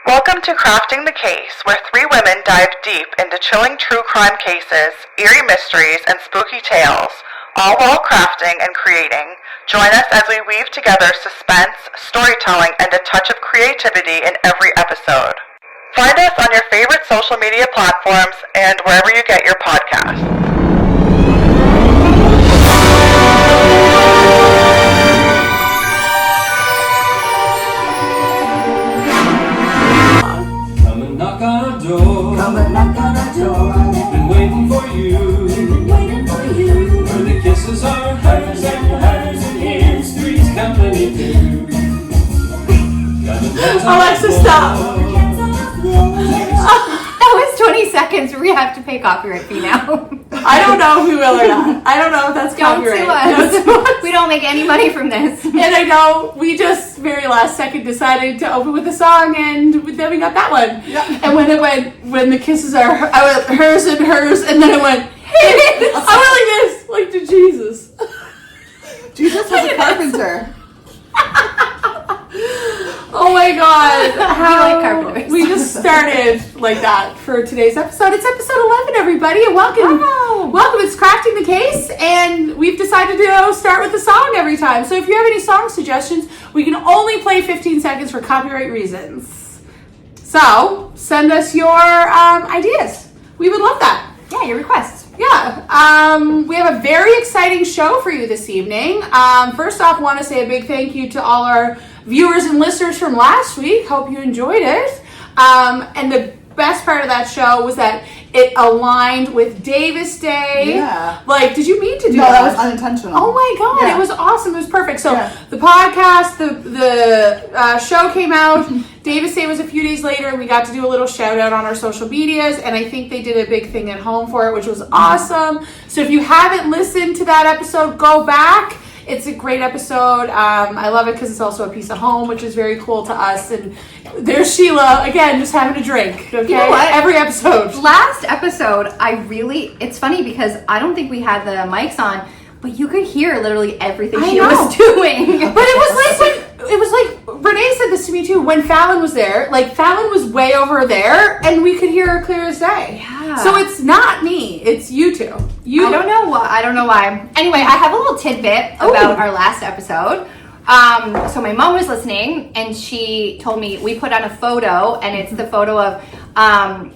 Welcome to Crafting the Case, where three women dive deep into chilling true crime cases, eerie mysteries, and spooky tales, all while crafting and creating. Join us as we weave together suspense, storytelling, and a touch of creativity in every episode. Find us on your favorite social media platforms and wherever you get your podcasts. Come and knock on our door. Been waiting for you. Where the kisses are hers and history's company too. Alexa, stop. That was 20 seconds. We have to pay copyright fee now. I don't know if we will or not. I don't know if that's Don't copyright. sue us. We don't make any money from this. And I know we just very last second decided to open with a song, and then we got that one. Yeah. And when the kisses are I went hers, and then I went, hey, I went like this, like to Jesus. Jesus was a carpenter. Oh my God! like carpenters. We just started like that for today's episode. It's episode 11, everybody, and welcome. Wow. Welcome. It's Crafting the Case, and we've decided to start with a song every time. So if you have any song suggestions, we can only play 15 seconds for copyright reasons. So send us your ideas. We would love that. Yeah, your requests. Yeah, we have a very exciting show for you this evening. First off, want to say a big thank you to all our viewers and listeners from last week. Hope you enjoyed it. And the best part of that show was that it aligned with Davis Day. Yeah. Like, did you mean to do No, that? that was unintentional. Oh my God, Yeah. It was awesome. It was perfect. So Yeah. the podcast, the show came out. Davis Day was a few days later, and we got to do a little shout out on our social medias, and I think they did a big thing at home for it, which was awesome. So if you haven't listened to that episode, go back. It's a great episode. I love it because it's also a piece of home, which is very cool to us. And there's Sheila, again, just having a drink. Okay? You know what? Every episode. Last episode, it's funny because I don't think we had the mics on, but you could hear literally everything she was doing. But it was like Renee said this to me too. When Fallon was there, like Fallon was way over there, and we could hear her clear as day. Yeah. So it's not me; it's you two. I don't know why. I don't know why. Anyway, I have a little tidbit about our last episode. So my mom was listening, and she told me we put on a photo, and it's the photo of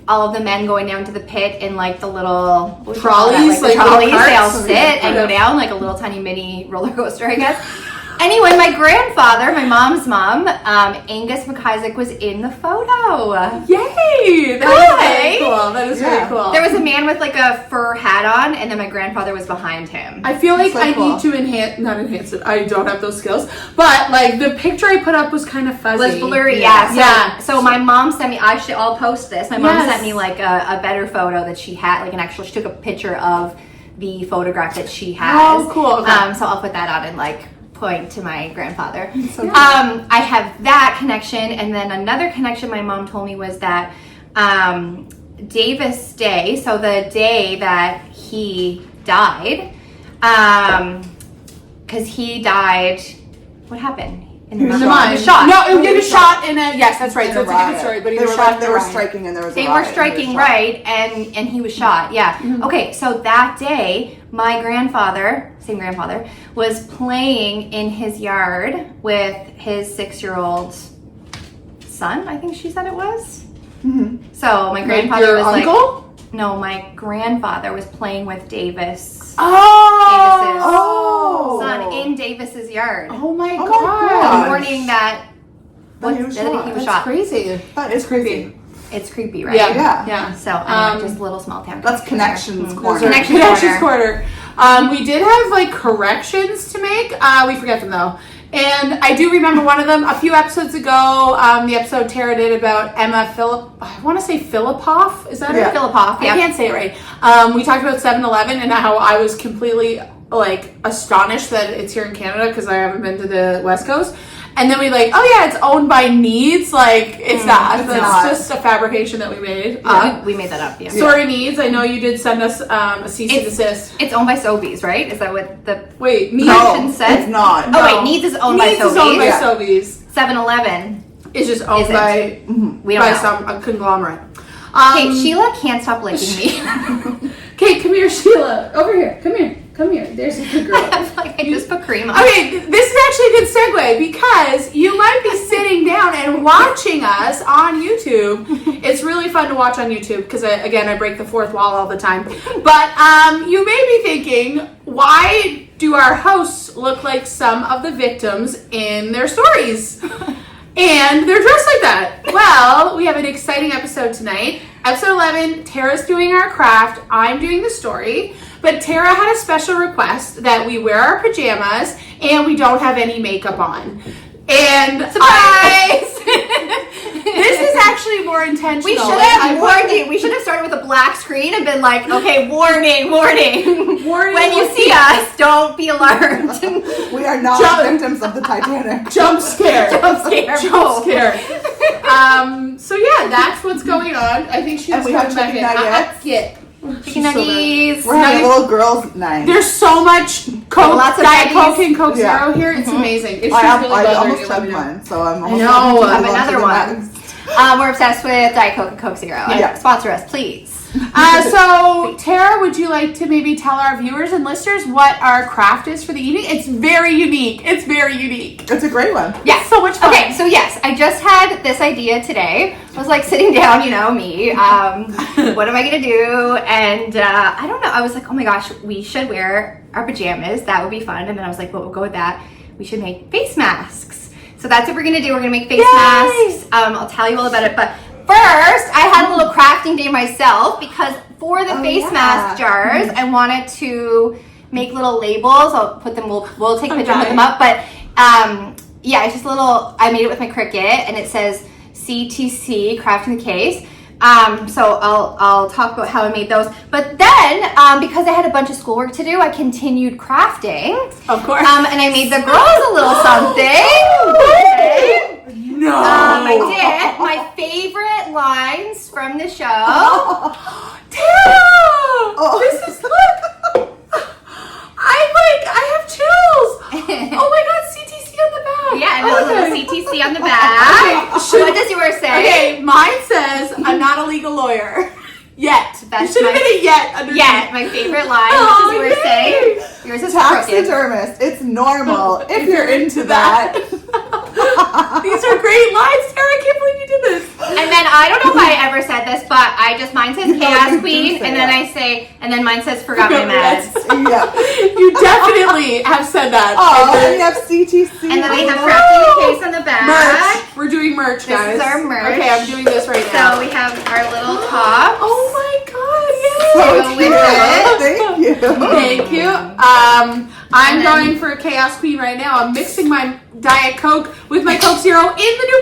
all of the men going down to the pit in like the little trolleys, like the little trolleys. They all carts. sit and go down like a little tiny mini roller coaster, I guess. Anyway, my grandfather, my mom's mom, Angus McIsaac, was in the photo. Yay! That is very cool. That is very cool. There was a man with like a fur hat on, and then my grandfather was behind him. I feel like so I cool. need to not enhance it. I don't have those skills. But like the picture I put up was kind of fuzzy. Was blurry, yeah. So my mom sent me, I'll post this. My mom sent me like a better photo that she had, like she took a picture of the photograph that she has. Oh, cool. Okay. So I'll put that out and like point to my grandfather. So cool. I have that connection, and then another connection my mom told me was that Davis Day, so the day that he died, because he died, what happened? In the mine. He was shot. No, he was shot in a, yes, that's right. So it's a good story, but he was shot in They a were riot. striking, and there was a They riot. were striking, right, and he was shot, yeah. Mm-hmm. Okay, so that day, my grandfather, same grandfather, was playing in his yard with his 6-year-old son, I think she said it was. Mm-hmm. So my grandfather your was uncle? no, my grandfather was playing with Davis. Oh! Son in Davis's yard. Oh my Oh my God. God. The morning that That he was that he shot. was That's shot. crazy. That is crazy. It's creepy, right? Yeah. So anyway, just a little small town. That's connections Mm. corner. Connections Corner. We did have like corrections to make. We forget them though. And I do remember one of them a few episodes ago. The episode Tara did about Emma I want to say Filipoff. Is that Yeah. it? Filipoff, yeah. I can't say it right. We talked about 7-Eleven and how I was completely like astonished that it's here in Canada because I haven't been to the West Coast. And then we like, oh yeah, it's owned by Needs. Like, it's not. it's That's not. just a fabrication that we made. We made that up, yeah. Sorry, Needs. I know you did send us a cease and desist. It's owned by Sobeys, right? Is that what the Wait, Needs. No, Caption said? it's not. Oh wait, Needs is owned by Needs is owned by Sobeys. Sobeys. 7-Eleven is just owned Is it? by We don't know. a conglomerate. Okay, Sheila can't stop licking me. Okay, come here, Sheila. Over here. Come here. Come here. There's a good girl. I feel like I just put cream on. Okay, this is actually a good segue because you might be sitting down and watching us on YouTube. It's really fun to watch on YouTube because, again, I break the fourth wall all the time. But you may be thinking, why do our hosts look like some of the victims in their stories? And they're dressed like that. Well, we have an exciting episode tonight. Episode 11, Tara's doing our craft. I'm doing the story. But Tara had a special request that we wear our pajamas and we don't have any makeup on. And Surprise! this is actually more intentional. We should Like, have warned you. We should have started with a black screen and been like, okay, warning. Warning, When you see us, don't be alarmed. We are not victims of the Titanic. Jump scare. Jump scare. Jump scare. So yeah, that's what's going on. I think she's And we have coming back chicken in. nuggets. Chicken nuggets. We're having a little girls' night. There's so much Coke, Lots of Diet veggies. Coke and Coke Yeah. Zero here. It's amazing. It's I just really bothering almost you. Let me chugged know. mine, so I'm almost know. ready to I have move on to another the one. next. We're obsessed with Diet Coke and Coke Zero. Yeah. Sponsor us, please. So, Tara, would you like to maybe tell our viewers and listeners what our craft is for the evening? It's very unique. It's very unique. It's a great one. Yeah. So much fun. Okay, so yes, I just had this idea today. I was like sitting down, me. What am I gonna do? And I don't know. I was like, oh my gosh, we should wear our pajamas. That would be fun. And then I was like, well, we'll go with that. We should make face masks. So that's what we're gonna do. We're gonna make face masks. I'll tell you all about it. But first, I had a little crafting day myself because for the face mask jars, I wanted to make little labels. I'll put them. We'll take a picture and put them up. But yeah, it's just a little. I made it with my Cricut, and it says CTC crafting the case. So I'll talk about how I made those. But then because I had a bunch of schoolwork to do, I continued crafting. Of course. And I made the girls a little something. Okay. No. I did my favorite lines from the show. Tara! This is, look! I have chills! Oh my god, CTC on the back! Yeah, and a little CTC on the back. Okay, What does yours say? Okay, mine says, I'm not a legal lawyer. Yet. That's you should have my- been a yet underneath. Yeah, my favorite line. Oh, What does yours yay. say? Yours is crooked. Taxidermist. It's normal if you're into that. These are great lines, Tara. I can't believe you did this. And then I don't know if I ever said this, but mine says No, Chaos you do Queen, say and then that. and then mine says Forgot My Meds. Yeah. You definitely have said that. Oh, and we have CTC. And then we have Oh. crafting the case on the back. merch. We're doing merch, This guys. is our merch. Okay, I'm doing this right now. So we have our little top. Oh my god, So yay! Go with cute. it. Thank you. Thank you. I'm going for Chaos Queen right now. I'm mixing my Diet Coke with my Coke Zero in the new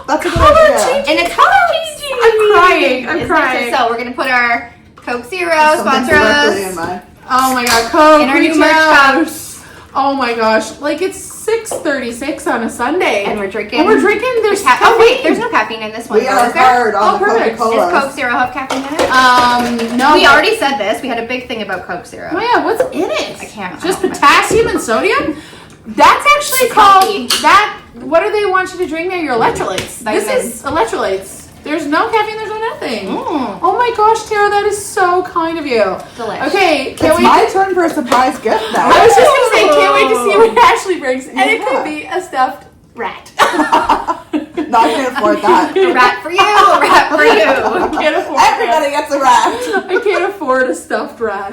That's a good color idea. change. And it's color changing. I'm crying. I'm Isn't it? crying. So we're gonna put our Coke Zero, Something sponsor directly in us. mine. Oh my god, Coke. In our new reach merch out. cups. Oh my gosh, like it's 6:36 on a Sunday, And we're drinking. And we're drinking. There's Oh wait, caffeine. there's no caffeine in this one. We though, are is there? hard on Oh, the perfect. Coca-Cola. Does Coke Zero have caffeine in it? No. We already said this. We had a big thing about Coke Zero. Oh yeah, what's in it? I can't- I Just don't know. potassium and sodium. That's actually It's called healthy. that. What do they want you to drink now? Your electrolytes. This Vitamins. is electrolytes. There's no caffeine. There's no nothing. Mm. Oh my gosh, Tara, that is so kind of you. Delish. Okay, It's can't wait. my turn for a surprise gift now. I was just gonna say, can't wait to see what Ashley brings, and it Yeah. could be a stuffed rat. No, I can't afford that. A rat for you, a rat for I you. can't afford Everybody gets a rat. I can't afford a stuffed rat.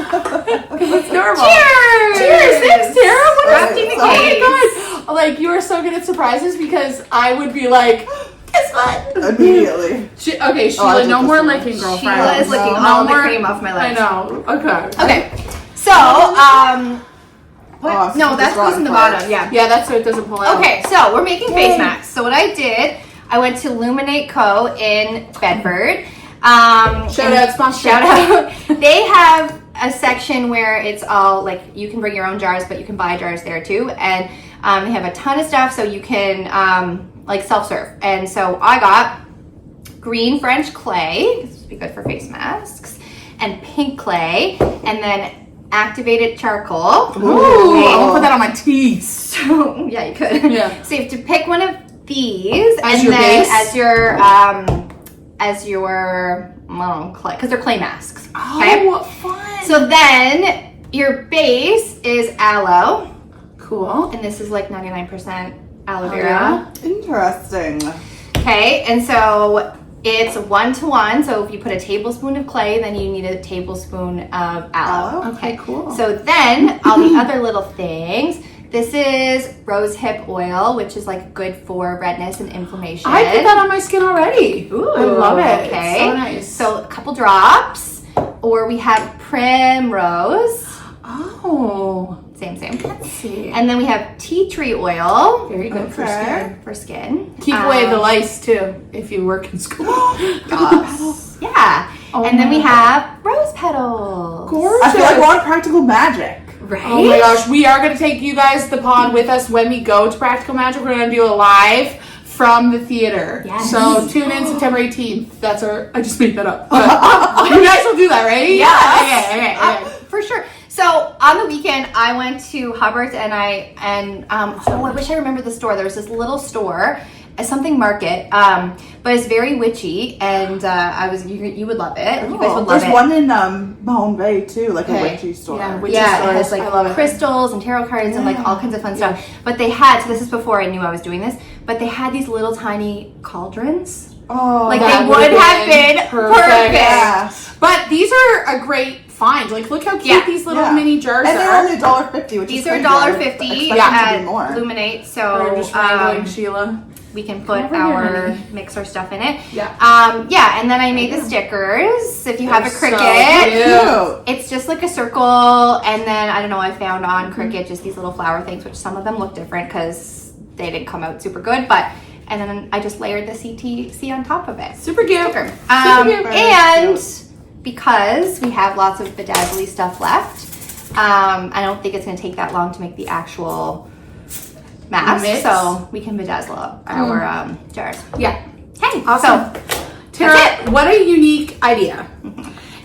Because it's normal. Cheers! Cheers! Thanks, Tara. What is Crafting the Oh case. my god! Like you are so good at surprises because I would be like, guess what? Immediately. Okay, I Sheila, did no this more one. licking, girlfriend. Sheila is licking No all the more- cream off my I lips. know. Okay. Okay, so Oh, no, this that goes in the wrong part. bottom. Yeah. Yeah, that's so it doesn't pull out. Okay, so we're making face Yay. masks. So what I did, I went to Luminate Co. in Bedford. Shout out, sponsor. Shout out. They have a section where it's all like you can bring your own jars, but you can buy jars there too. And they have a ton of stuff, so you can like self-serve. And so I got green French clay. This would be good for face masks. And pink clay, and then activated charcoal. Ooh, Okay. I'm gonna put that on my teeth. So, yeah, you could. Yeah. So you have to pick one of these As and your then base? as your clay, because they're clay masks. Oh, fun. So then your base is aloe, Cool. and this is like 99% aloe Oh, vera. yeah? Interesting. Okay, and so it's 1-to-1. So if you put a tablespoon of clay, then you need a tablespoon of aloe. Okay, cool. So then all the other little things. This is rose hip oil, which is like good for redness and inflammation. I put that on my skin already. Ooh, I love it. Okay. It's so nice. So a couple drops. Or we have primrose. Oh, Same. let's see. And then we have tea tree oil Very good for Okay. skin. for skin. Keep away the lice too if you work in school. Yeah. Oh and then we my have rose petals. Gorgeous. I feel like we're on Practical Magic. Right? Oh my gosh, we are going to take you guys to the pond with us when we go to Practical Magic. We're going to do a live from the theater. Yes. So tune in September 18th. That's our, I just made that up. But you guys will do that, right? Yes. Okay. For sure. So on the weekend, I went to Hubbard's and I wish I remembered the store. There was this little store, something market, but it's very witchy, and you would love it. You guys would love There's it. one in Mahone Bay too, like Okay. a witchy store. Yeah, witchy Yeah, stores. it has like I love it. crystals and tarot cards and like Yeah. all kinds of fun stuff. But they had, so this is before I knew I was doing this, but they had these little tiny cauldrons. Oh, Like that they would've would have been been perfect. perfect. yeah. But these are a great find. Like, look how cute Yeah. these little Yeah. mini jars And they're are. only $1.50, which These is are crazy. I $1.50 expect them to at be more. Luminate, We're so just wrangling Sheila. we can put Come over here, our honey. mix our stuff in it. Yeah. And then I made the stickers. If you have a They're so Cricut, cute. Cute. it's just like a circle, and then I don't know, I found on Cricut just these little flower things, which some of them look different because they didn't come out super good, and then I just layered the CTC on top of it. Super cute. Sticker. cute. And because we have lots of bedazzly stuff left, I don't think it's going to take that long to make the actual mask, Mix. so we can bedazzle our jars. Yeah. Hey, Awesome. so Tara, that's what a unique idea.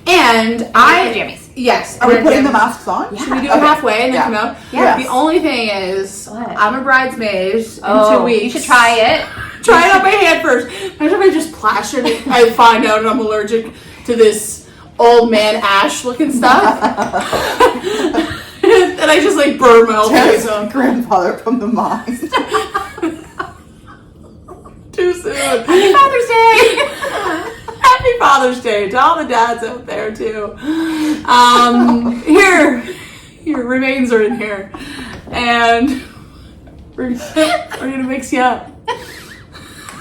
And I jammies. yes. Are we and putting the jammies. masks on? Should we do it Okay. halfway and then Yeah. come out? Yeah. The only thing is, What? I'm a bridesmaid in 2 weeks. You should try it. Try it on my hand first. Imagine if I just plastered it. I find out I'm allergic to this old man ash looking stuff. And I just like burn my whole face Tara's off. grandfather from the mine. Too soon. Happy Father's Day. Happy Father's Day to all the dads out there too. Your remains are in here, and we're gonna mix you up.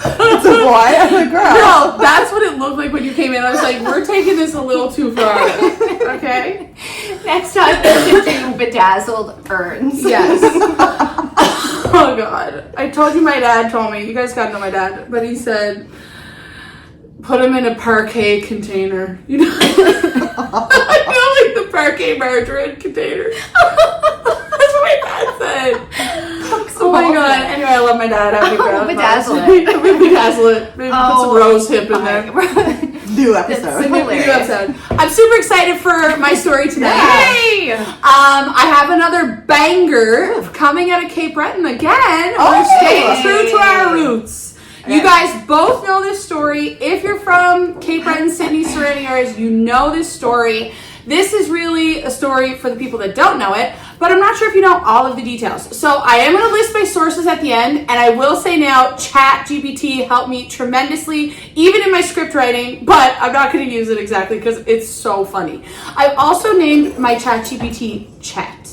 It's a boy and a girl. No, that's what it looked like when you came in. I was like, we're taking this a little too far. Okay. Next time we should do bedazzled urns. Yes. Oh God. I told you my dad told me. You guys gotta know my dad, but he said, put him in a parquet container. You know, like the parquet margarine container. That's what my dad said. Oh my God. Anyway, I love my dad. Happy grandpa. Bedazzle it. Bedazzle it. Maybe put some rose hip in there. New episode. Hilarious. New episode. I'm super excited for my story today. Yay! I have another banger coming out of Cape Breton again. We're staying true to our roots. You guys both know this story. If you're from Cape Breton, Sydney, surrounding areas, you know this story. This is really a story for the people that don't know it, but I'm not sure if you know all of the details. So I am going to list my sources at the end, and I will say now, ChatGPT helped me tremendously, even in my script writing, but I'm not going to use it exactly because it's so funny. I've also named my ChatGPT Chet,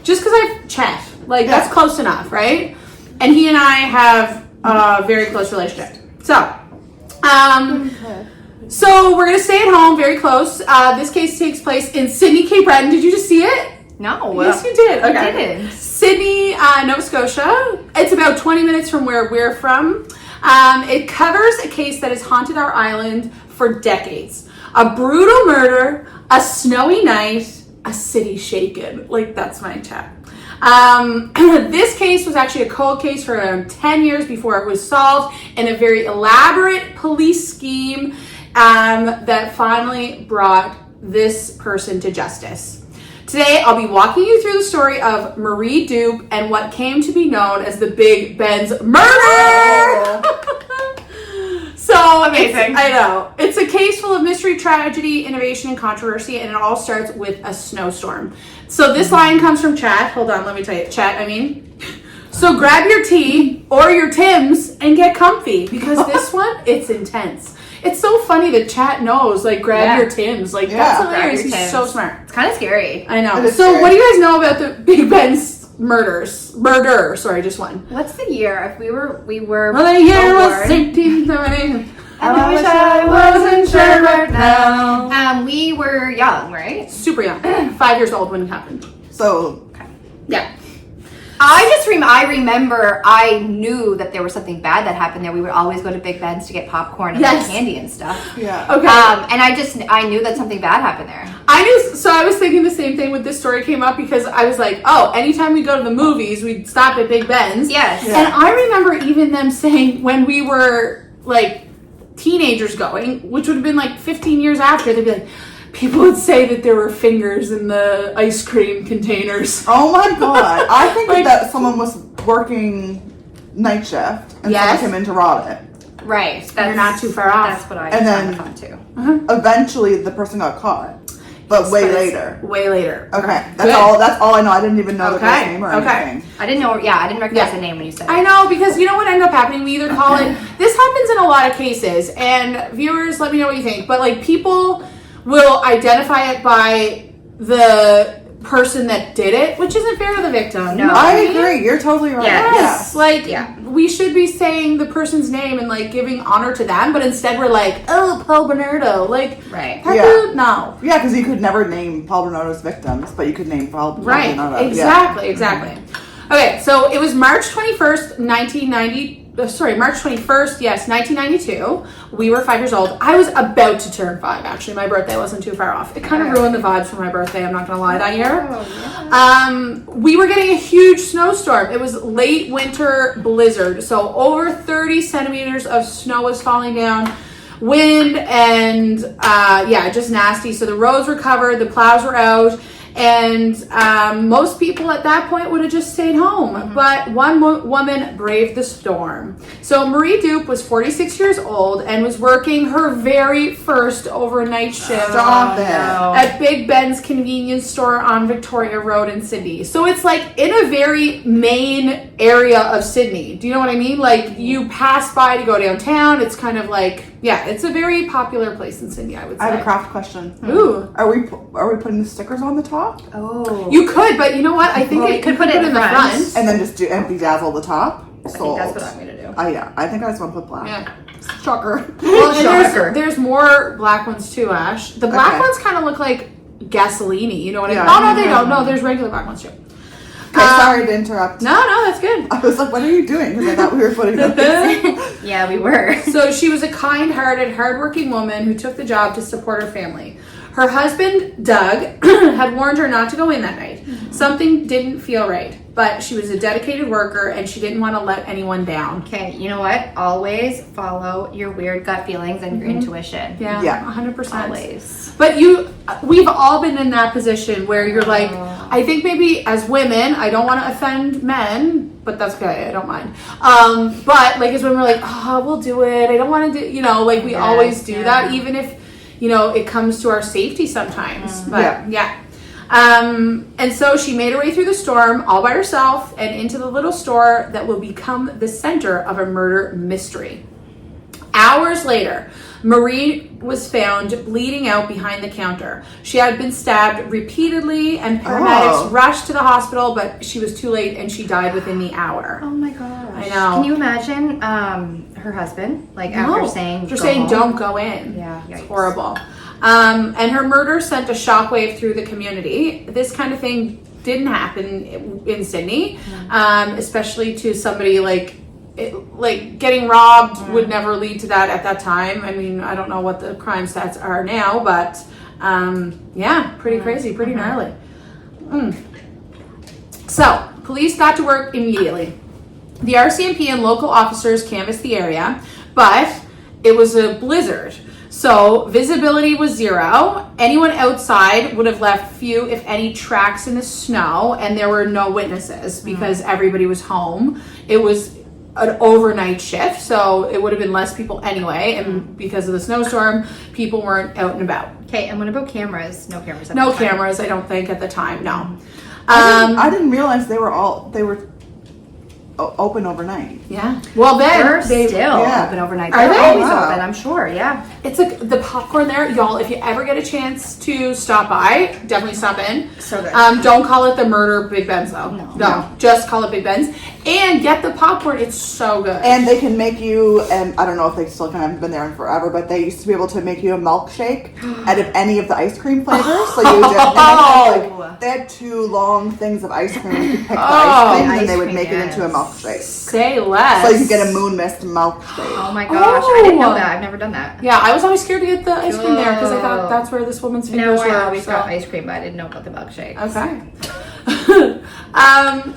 just because I've Chet. Like, that's close enough, right? And he and I have a very close relationship. So we're going to stay at home, very close. This case takes place in Sydney, Cape Breton. Did you just see it? No. Yes, you did. Okay. I didn't. Sydney, Nova Scotia. It's about 20 minutes from where we're from. It covers a case that has haunted our island for decades. A brutal murder, a snowy night, a city shaken. Like, that's my chat. This case was actually a cold case for around 10 years before it was solved in a very elaborate police scheme that finally brought this person to justice. To Today, I'll be walking you through the story of Marie Dupe and what came to be known as the Big Ben's murder. So Amazing. I know. It's a case full of mystery, tragedy, innovation, and controversy, and it all starts with a snowstorm. So this line comes from chat. Hold on, let me tell you. Chat, I mean. So grab your tea or your Tims and get comfy, because this one, it's intense. It's so funny that chat knows, like, grab your Tims. Like, that's hilarious. Grab your He's so Tims. smart. It's kind of scary. I know. It is So scary. what do you guys know about the Big Ben's murder? Sorry, just one. What's the year? If we were Well, the year was born. 1830. I wish I wasn't sure right now. We were young, right? Super young. 5 years old when it happened. So, Yeah. I remember I knew that there was something bad that happened there. We would always go to Big Ben's to get popcorn and Yes. candy and stuff. yeah. Okay. And I knew that something bad happened there. So I was thinking the same thing when this story came up, because I was like, oh, anytime we go to the movies, we'd stop at Big Ben's. Yes. And I remember even them saying when we were like teenagers going, which would have been like 15 years after, they'd be like, people would say that there were fingers in the ice cream containers. Oh my god. I think Like- that someone was working night shift and Yes. someone came in to rob it. Right. You're not too far off. That's what I And kind then- of thought too. Eventually, the person got caught, but way But it's later. Way later. Okay, Good. that's all I know. I didn't even know the Okay, guy's name or okay. anything. I didn't know. Yeah, I didn't recognize Yeah. the name when you said I it. know, because you know what ended up happening? We either call it, this happens in a lot of cases, and viewers, let me know what you think, but like people will identify it by the person that did it, which isn't fair to the victim. No. You know what I mean? agree. You're totally right. Yes, like Yeah. we should be saying the person's name and like giving honor to them, but instead we're like, oh, Paul Bernardo, like, Right. that Yeah. dude, no. Yeah, because you could never name Paul Bernardo's victims, but you could name Paul Right, Bernardo. Yeah. exactly. Okay, so it was March 21st, 1992. We were 5 years old. I was about to turn 5, actually. My birthday wasn't too far off. It kind of ruined the vibes for my birthday, I'm not gonna lie, that year. We were getting a huge snowstorm. It was late winter blizzard, so over 30 centimeters of snow was falling down. Wind and just nasty. So the roads were covered, the plows were out, and most people at that point would have just stayed home. But one woman braved the storm. So Marie Dupe was 46 years old and was working her very first overnight shift Stop it. at Big Ben's convenience store on Victoria Road in Sydney. So it's like in a very main area of Sydney. Do you know what I mean? Like you pass by to go downtown. It's kind of like, yeah, it's a very popular place in Sydney, I would say. I have a craft question. Ooh. Are we putting the stickers on the top Oh. You could, but you know what? I think Well, you could put it in the front. and then just do and bedazzle the top? I think that's what I'm gonna do. Yeah, I think I just want to put black. Yeah. Shocker. Well, and Shocker. there's more black ones too, Ash. The black Okay. ones kind of look like gasoline-y, you know what I mean? Yeah. Oh, no, they don't. No, there's regular black ones too. Okay, sorry to interrupt. No, that's good. I was like, what are you doing? Because I thought we were putting them. Yeah, we were. So she was a kind-hearted, hardworking woman who took the job to support her family. Her husband, Doug, had warned her not to go in that night. Something didn't feel right, but she was a dedicated worker and she didn't want to let anyone down. Okay, you know what? Always follow your weird gut feelings and your intuition. Yeah, Yeah. 100%. Always. But we've all been in that position where you're like, I think maybe as women, I don't want to offend men, but that's okay, I don't mind. But like as women, we're like, oh, we'll do it. I don't want to do, like we always do that, even if, it comes to our safety sometimes. But yeah. And so she made her way through the storm all by herself and into the little store that will become the center of a murder mystery. Hours later, Marie was found bleeding out behind the counter. She had been stabbed repeatedly and paramedics rushed to the hospital, but she was too late and she died within the hour. Oh my gosh. I know. Can you imagine her husband, after saying After go saying home? don't go in. Yeah, It's yikes. horrible. And her murder sent a shockwave through the community. This kind of thing didn't happen in Sydney, especially to somebody like getting robbed would never lead to that at that time. I mean, I don't know what the crime stats are now, but pretty crazy, pretty gnarly. So, police got to work immediately. The RCMP and local officers canvassed the area, but it was a blizzard. So visibility was 0. Anyone outside would have left few, if any, tracks in the snow, and there were no witnesses because everybody was home. It was an overnight shift, so it would have been less people anyway, and because of the snowstorm, people weren't out and about. Okay, and what about cameras? No cameras. At No the time. cameras, I don't think, at the time, no. I didn't realize they were open overnight. Yeah. Well, then They're they still yeah. open overnight. Are They're they? always Wow. open, I'm sure. Yeah. It's like the popcorn there, y'all. If you ever get a chance to stop by, definitely stop in. So good. Don't call it the murder Big Ben's though. No. Just call it Big Ben's and get the popcorn. It's so good. And they can make you, and I don't know if they still can, I haven't been there in forever, but they used to be able to make you a milkshake out of any of the ice cream flavors. So you just, and they had 2 long things of ice cream. You could pick the ice cream, and they would cream, make it into a yes. milkshake. Say less. So you could get a moon mist milkshake. Oh my gosh, I didn't know that. I've never done that. Yeah, I was always scared to get the ice cream there because I thought that's where this woman's No, fingers I were. always so. got ice cream, but I didn't know about the milkshake. Okay.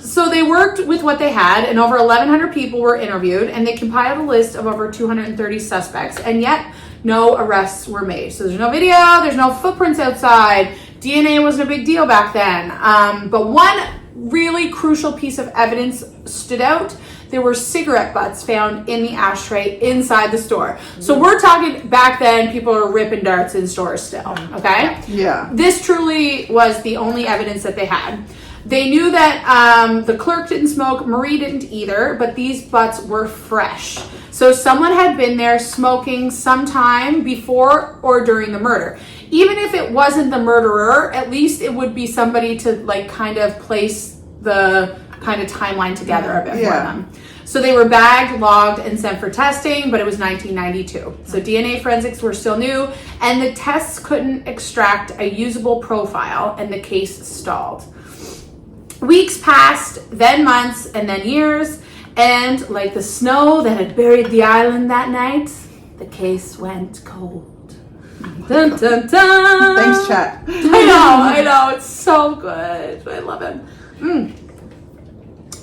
So they worked with what they had, and over 1,100 people were interviewed, and they compiled a list of over 230 suspects, and yet no arrests were made. So there's no video, there's no footprints outside. DNA wasn't a big deal back then. But one really crucial piece of evidence stood out. There were cigarette butts found in the ashtray inside the store. So we're talking back then, people are ripping darts in stores still, okay? Yeah. This truly was the only evidence that they had. They knew that the clerk didn't smoke, Marie didn't either, but these butts were fresh. So someone had been there smoking sometime before or during the murder. Even if it wasn't the murderer, at least it would be somebody to like kind of place the kind of timeline together a bit for them. So they were bagged, logged, and sent for testing, but it was 1992. So DNA forensics were still new, and the tests couldn't extract a usable profile, and the case stalled. Weeks passed, then months, and then years, and like the snow that had buried the island that night, the case went cold. Dun, dun, dun. Thanks, Chet. I know, it's so good. I love it.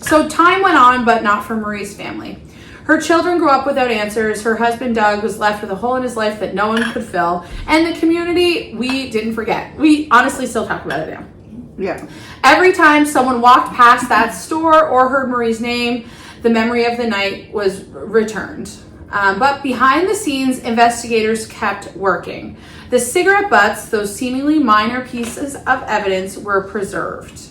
So time went on, but not for Marie's family. Her children grew up without answers. Her husband, Doug, was left with a hole in his life that no one could fill. And the community, we didn't forget. We honestly still talk about it now. Yeah. Every time someone walked past that store or heard Marie's name, the memory of the night was returned. But behind the scenes, investigators kept working. The cigarette butts, those seemingly minor pieces of evidence, were preserved.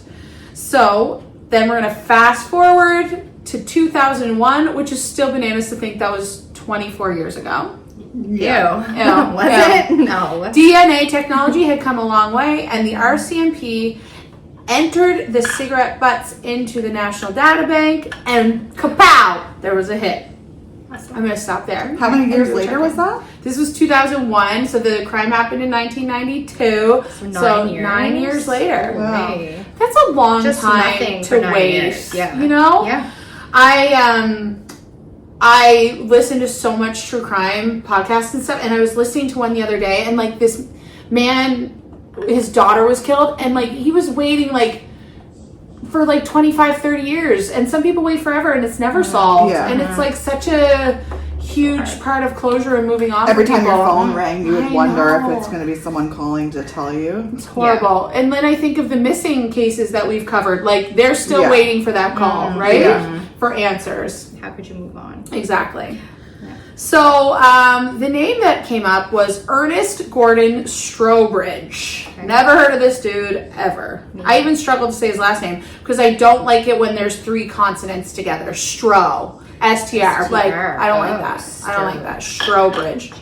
So then we're going to fast forward to 2001, which is still bananas to think that was 24 years ago. Yeah. Was Yeah. it? No. DNA technology had come a long way, and the RCMP entered the cigarette butts into the National Data Bank, and kapow, there was a hit. I'm going to stop there. How many years later was that? This was 2001, so the crime happened in 1992. So 9 years later. Wow. Hey. That's a long Just time nothing to for 9 wait. years. Yeah. You know? Yeah. I listen to so much true crime podcasts and stuff, and I was listening to one the other day, and like this man, his daughter was killed, and like he was waiting like for like 25, 30 years, and some people wait forever and it's never solved. Yeah. And it's like such a huge part of closure and moving on. Every for time your people. phone rang, you would I wonder know. if it's going to be someone calling to tell you. It's horrible. And then I think of the missing cases that we've covered. Like they're still Yeah. waiting for that call, right? Yeah. For answers. How could you move on? Exactly. So the name that came up was Ernest Gordon Strobridge. Never heard of this dude ever. I even struggled to say his last name because I don't like it when there's 3 consonants together. Stro. STR. Like I don't like that. I don't like that. Strobridge.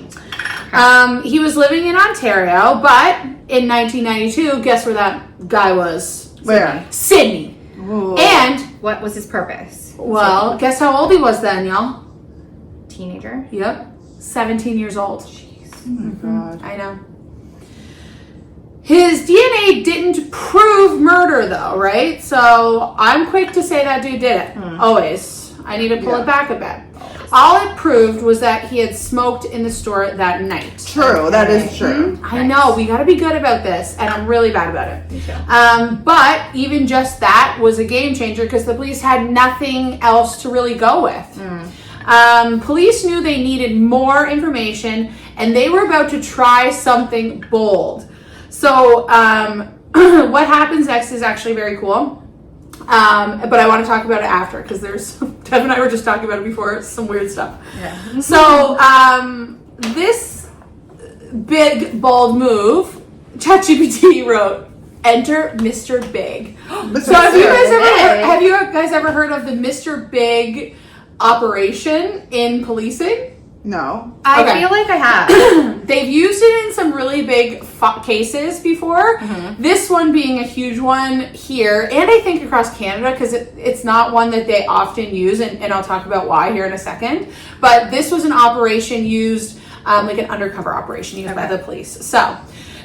He was living in Ontario, but in 1992, guess where that guy was? Where? Sydney. Ooh. And What was his purpose? well, guess how old he was then, y'all? Teenager? Yep. 17 years old. Oh my God. I know. His DNA didn't prove murder though, right? So I'm quick to say that dude did it. Always. I need to pull it back a bit. All it proved was that he had smoked in the store that night. True, that is true. I know, we gotta be good about this, and I'm really bad about it. Me too. But even just that was a game changer because the police had nothing else to really go with. Police knew they needed more information, and they were about to try something bold. So what happens next is actually very cool. But I want to talk about it after, because there's Dev and I were just talking about it before. It's some weird stuff. Yeah. So this big bold move, ChatGPT wrote, "Enter Mr. Big." So have you guys ever heard of the Mr. Big operation in policing? No. I Okay. feel like I have. They've used it in some really big cases before. This one being a huge one here, and I think across Canada, because it's not one that they often use, and I'll talk about why here in a second. But this was an operation used, like an undercover operation used by the police. So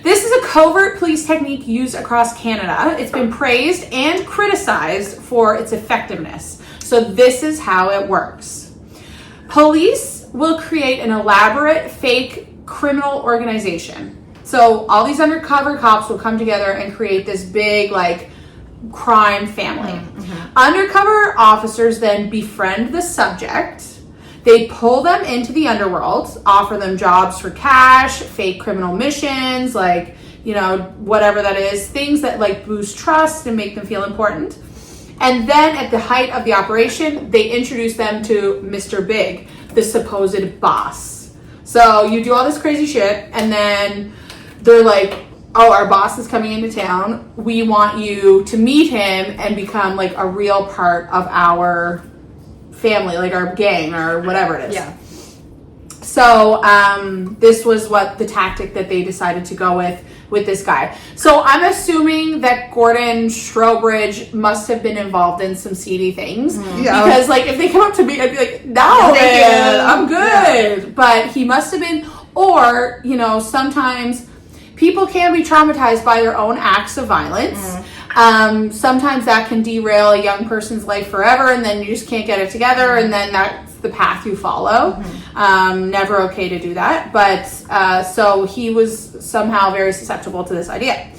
this is a covert police technique used across Canada. It's been praised and criticized for its effectiveness. So this is how it works. Police will create an elaborate fake criminal organization. So all these undercover cops will come together and create this big, like, crime family. Undercover officers then befriend the subject. They pull them into the underworld, offer them jobs for cash, fake criminal missions, like, you know, whatever that is, things that like boost trust and make them feel important. And then at the height of the operation, they introduce them to Mr. Big, the supposed boss. So you do all this crazy shit, and then they're like, oh, our boss is coming into town. We want you to meet him and become like a real part of our family, like our gang or whatever it is. Yeah. So this was what the tactic that they decided to go with this guy. So I'm assuming that Gordon Strobridge must have been involved in some seedy things. Yeah. Because like if they come up to me, I'd be like, no, man, I'm good. Yeah. But he must have been, or, you know, sometimes people can be traumatized by their own acts of violence. Sometimes that can derail a young person's life forever, and then you just can't get it together, and then that's the path you follow. Never okay to do that. But so he was somehow very susceptible to this idea.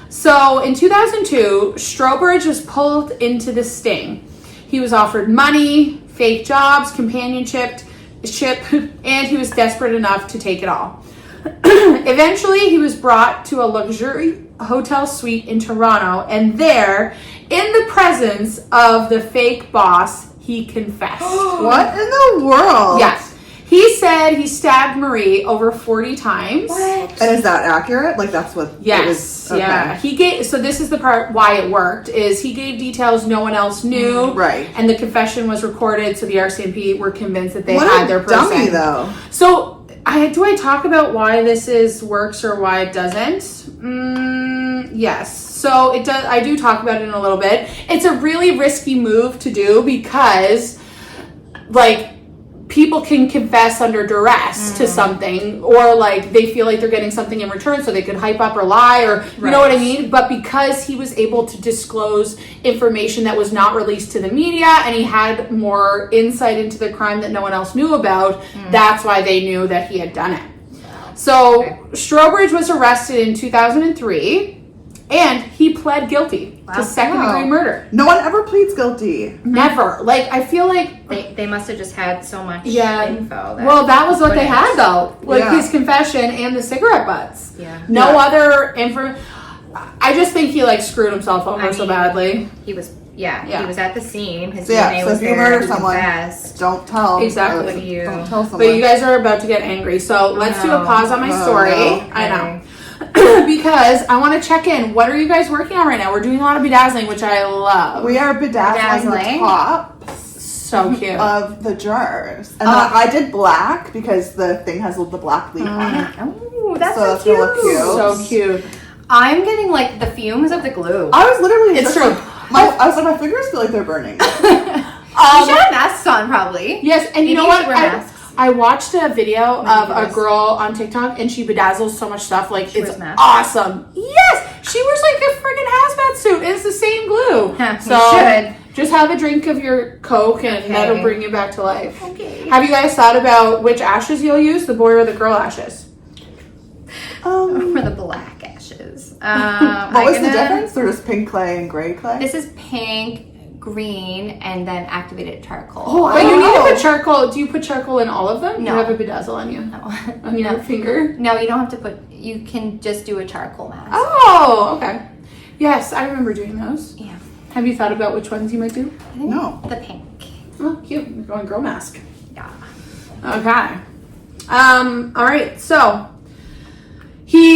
So in 2002, Strobridge was pulled into the sting. He was offered money, fake jobs, companionship, and he was desperate enough to take it all. Eventually, he was brought to a luxury hotel suite in Toronto, and there, in the presence of the fake boss, he confessed. What in the world? Yes. He said he stabbed Marie over 40 times. What? And is that accurate? Like that's what Yes. it was? Okay. Yeah. He gave, so this is the part why it worked, is he gave details no one else knew. Right. And the confession was recorded, so the RCMP were convinced that they What had a their person. dummy, though. So do I talk about why this works or why it doesn't? Yes. So it does. I do talk about it in a little bit. It's a really risky move to do because, like, people can confess under duress to something, or like they feel like they're getting something in return, so they could hype up or lie, or you know what I mean. But because he was able to disclose information that was not released to the media, and he had more insight into the crime that no one else knew about, that's why they knew that he had done it. So Strobridge was arrested in 2003. And he pled guilty to second-degree murder. No one ever pleads guilty. Never. Like, I feel like They must have just had so much Yeah. info. Well, that was what they had, though. Like Yeah. his confession and the cigarette butts. Yeah. No other information. I just think he, like, screwed himself over so badly. He was, he was at the scene. His So DNA so was if you there. murder He someone, confessed. don't tell. Exactly. What do you- Don't tell someone. But you guys are about to get angry, so let's do a pause on my story. no. I know. Because I want to check in. What are you guys working on right now? We're doing a lot of bedazzling, which I love. We are bedazzling the Bedazzling. tops So cute. of the jars. And then I did black because the thing has the black leaf on it. Oh, that's So so, that's gonna look cute. cute. So cute. I'm getting like the fumes of the glue. I was literally It's just true. like, I was like, my fingers feel like they're burning. You should have masks on, probably. Yes, and you know Maybe what? you should wear masks. I watched a video of a goodness. girl on TikTok, and she bedazzles so much stuff. Like, She it's wears masks? awesome. Yes! She wears, like, a freaking hazmat suit, and it's the same glue. You So, should. just have a drink of your Coke, and Okay. that'll bring you back to life. Okay. Have you guys thought about which ashes you'll use, the boy or the girl ashes? For the black ashes. What was the difference? They're just pink clay and gray clay? This is pink, green and then activated charcoal. Oh, but you need to put charcoal. Do you put charcoal in all of them? No. You have a bedazzle on you? No. On your finger? No, you don't have to put, you can just do a charcoal mask. Oh, okay. Yes, I remember doing those. Yeah. Have you thought about which ones you might do? I think No. the pink. Oh, cute. You're going girl mask. Yeah. Okay. All right. So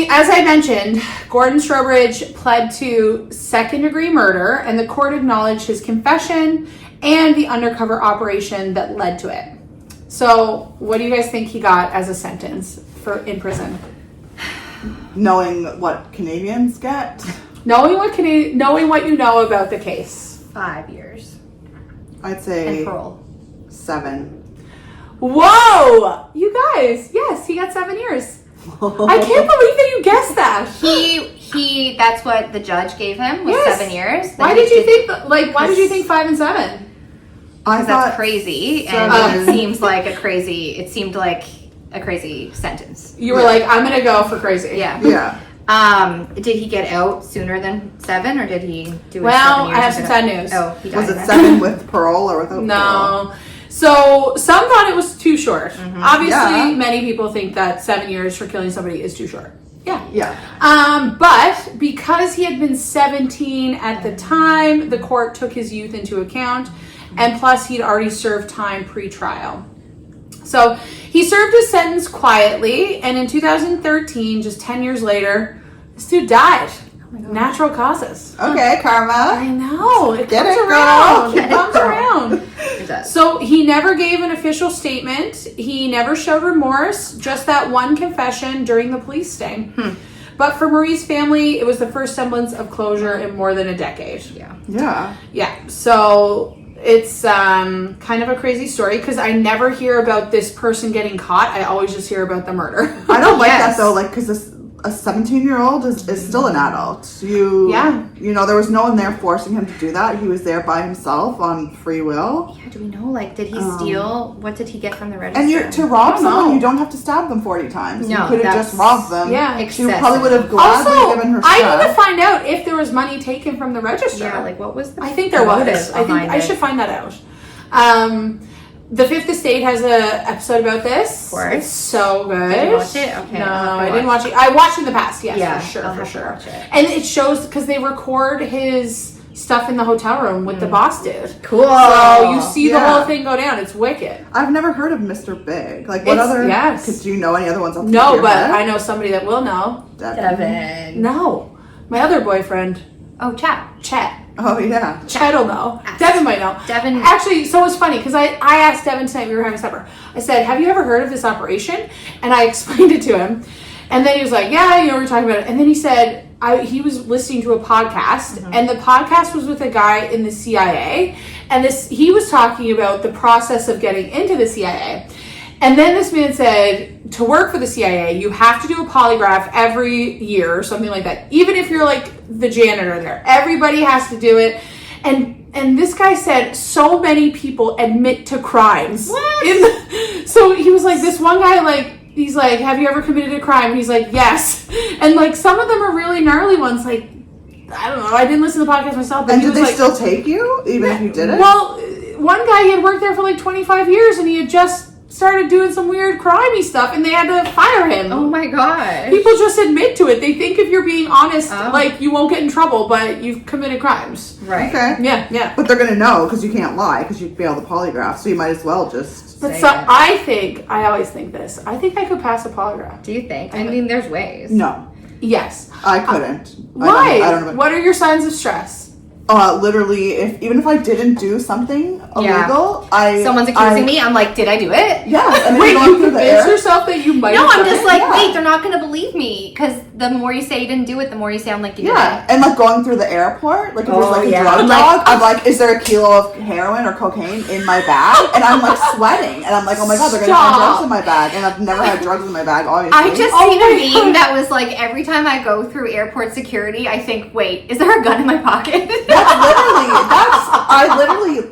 as I mentioned, Gordon Strobridge pled to second-degree murder, and the court acknowledged his confession and the undercover operation that led to it. So, what do you guys think he got as a sentence in prison? Knowing what Canadians get, Knowing what you know about the case. 5 years. I'd And say parole. 7. Whoa! You guys, yes, he got 7 years. I can't believe that you guessed that. He that's what the judge gave him, was Yes. 7 years. Why did you think 5 and 7? I Because thought that's crazy, and seven. it seemed like a crazy sentence. You were like, I'm gonna go for crazy. Yeah. Yeah. Did he get out sooner than 7, or did he do it Well, 7 years? I have some sad news. Oh, he died. Was it then. 7 with parole or without parole? No. So some thought it was too short. Obviously, Yeah. many people think that 7 years for killing somebody is too short. Yeah. Yeah. But because he had been 17 at the time, the court took his youth into account, and plus he'd already served time pre-trial. So he served his sentence quietly, and in 2013, just 10 years later, this dude died. Natural causes. Okay, Karma. I know. It Get comes it, around. girl. It comes around. It does. So he never gave an official statement. He never showed remorse, just that one confession during the police sting. But for Marie's family, it was the first semblance of closure in more than a decade. Yeah. Yeah. Yeah. So it's kind of a crazy story because I never hear about this person getting caught. I always just hear about the murder. I don't like Yes. that though, like, because a 17-year-old is still an adult. Yeah. You know, there was no one there forcing him to do that. He was there by himself on free will. Yeah, do we know, like, did he steal? What did he get from the register? And to rob I don't someone, know. you don't have to stab them 40 times. No, you could have that's- just robbed them. Yeah. She probably would have Also, gladly given her I need to stuff. find out if there was money taken from the register. Yeah, like, what was the I think there motive was. I think behind I it? should find that out. The Fifth Estate has a episode about this. Of course. It's so good. Did you watch it? Okay, No, I'll have to I didn't watch watch it. I watched in the past. Yes, Yeah, for sure, I'll for have to sure. watch it. And it shows because they record his stuff in the hotel room with the boss dude. Cool. So you see the Yeah. whole thing go down. It's wicked. I've never heard of Mr. Big. Like, what It's- other? yes. Do you know any other ones? Off the top No, of your but head? I know somebody that will know. Devin. No, my other boyfriend, Oh, chat. Chet. Oh yeah. Chet will know. Devin might know. Devin- Actually, so it was funny because I asked Devin tonight, we were having supper. I said, have you ever heard of this operation? And I explained it to him. And then he was like, yeah, we were talking about it. And then he said, he was listening to a podcast, and the podcast was with a guy in the CIA. And he was talking about the process of getting into the CIA. And then this man said, to work for the CIA, you have to do a polygraph every year or something like that. Even if you're like the janitor there, everybody has to do it. And this guy said so many people admit to crimes. What? So he was like, this one guy, like, he's like, have you ever committed a crime? And he's like, yes. And like some of them are really gnarly ones. Like, I don't know. I didn't listen to the podcast myself. But And he did was they like, still take you even if you did it? well, one guy, he had worked there for like 25 years and he had just started doing some weird crimey stuff and they had to fire him. Oh my god. People just admit to it. They think if you're being honest, Oh. like you won't get in trouble, but you've committed crimes. Right. Okay. Yeah. But they're gonna know because you can't lie because you failed the polygraph, so you might as well just. But Say so it. I always think this. I think I could pass a polygraph. Do you think? I mean, there's ways. No, Yes. I couldn't. Why? I don't know. What are your signs of stress? Literally, even if I didn't do something Yeah. illegal, Someone's accusing me. I'm like, did I do it? Yes, and then Wait, you're going you through the convince air. yourself that you might No, have I'm done just it? like, Yeah. wait, they're not gonna believe me because the more you say you didn't do it, the more you say I'm like, you did Yeah, it. and like going through the airport, like if Oh, there's like a yeah. drug I'm like, dog, I'm like, is there a kilo of heroin or cocaine in my bag? And I'm like sweating, and I'm like, oh my god, they're gonna find Stop. drugs in my bag, and I've never had drugs in my bag, obviously. I just Oh seen my a meme God. that was like, every time I go through airport security, I think, wait, is there a gun in my pocket?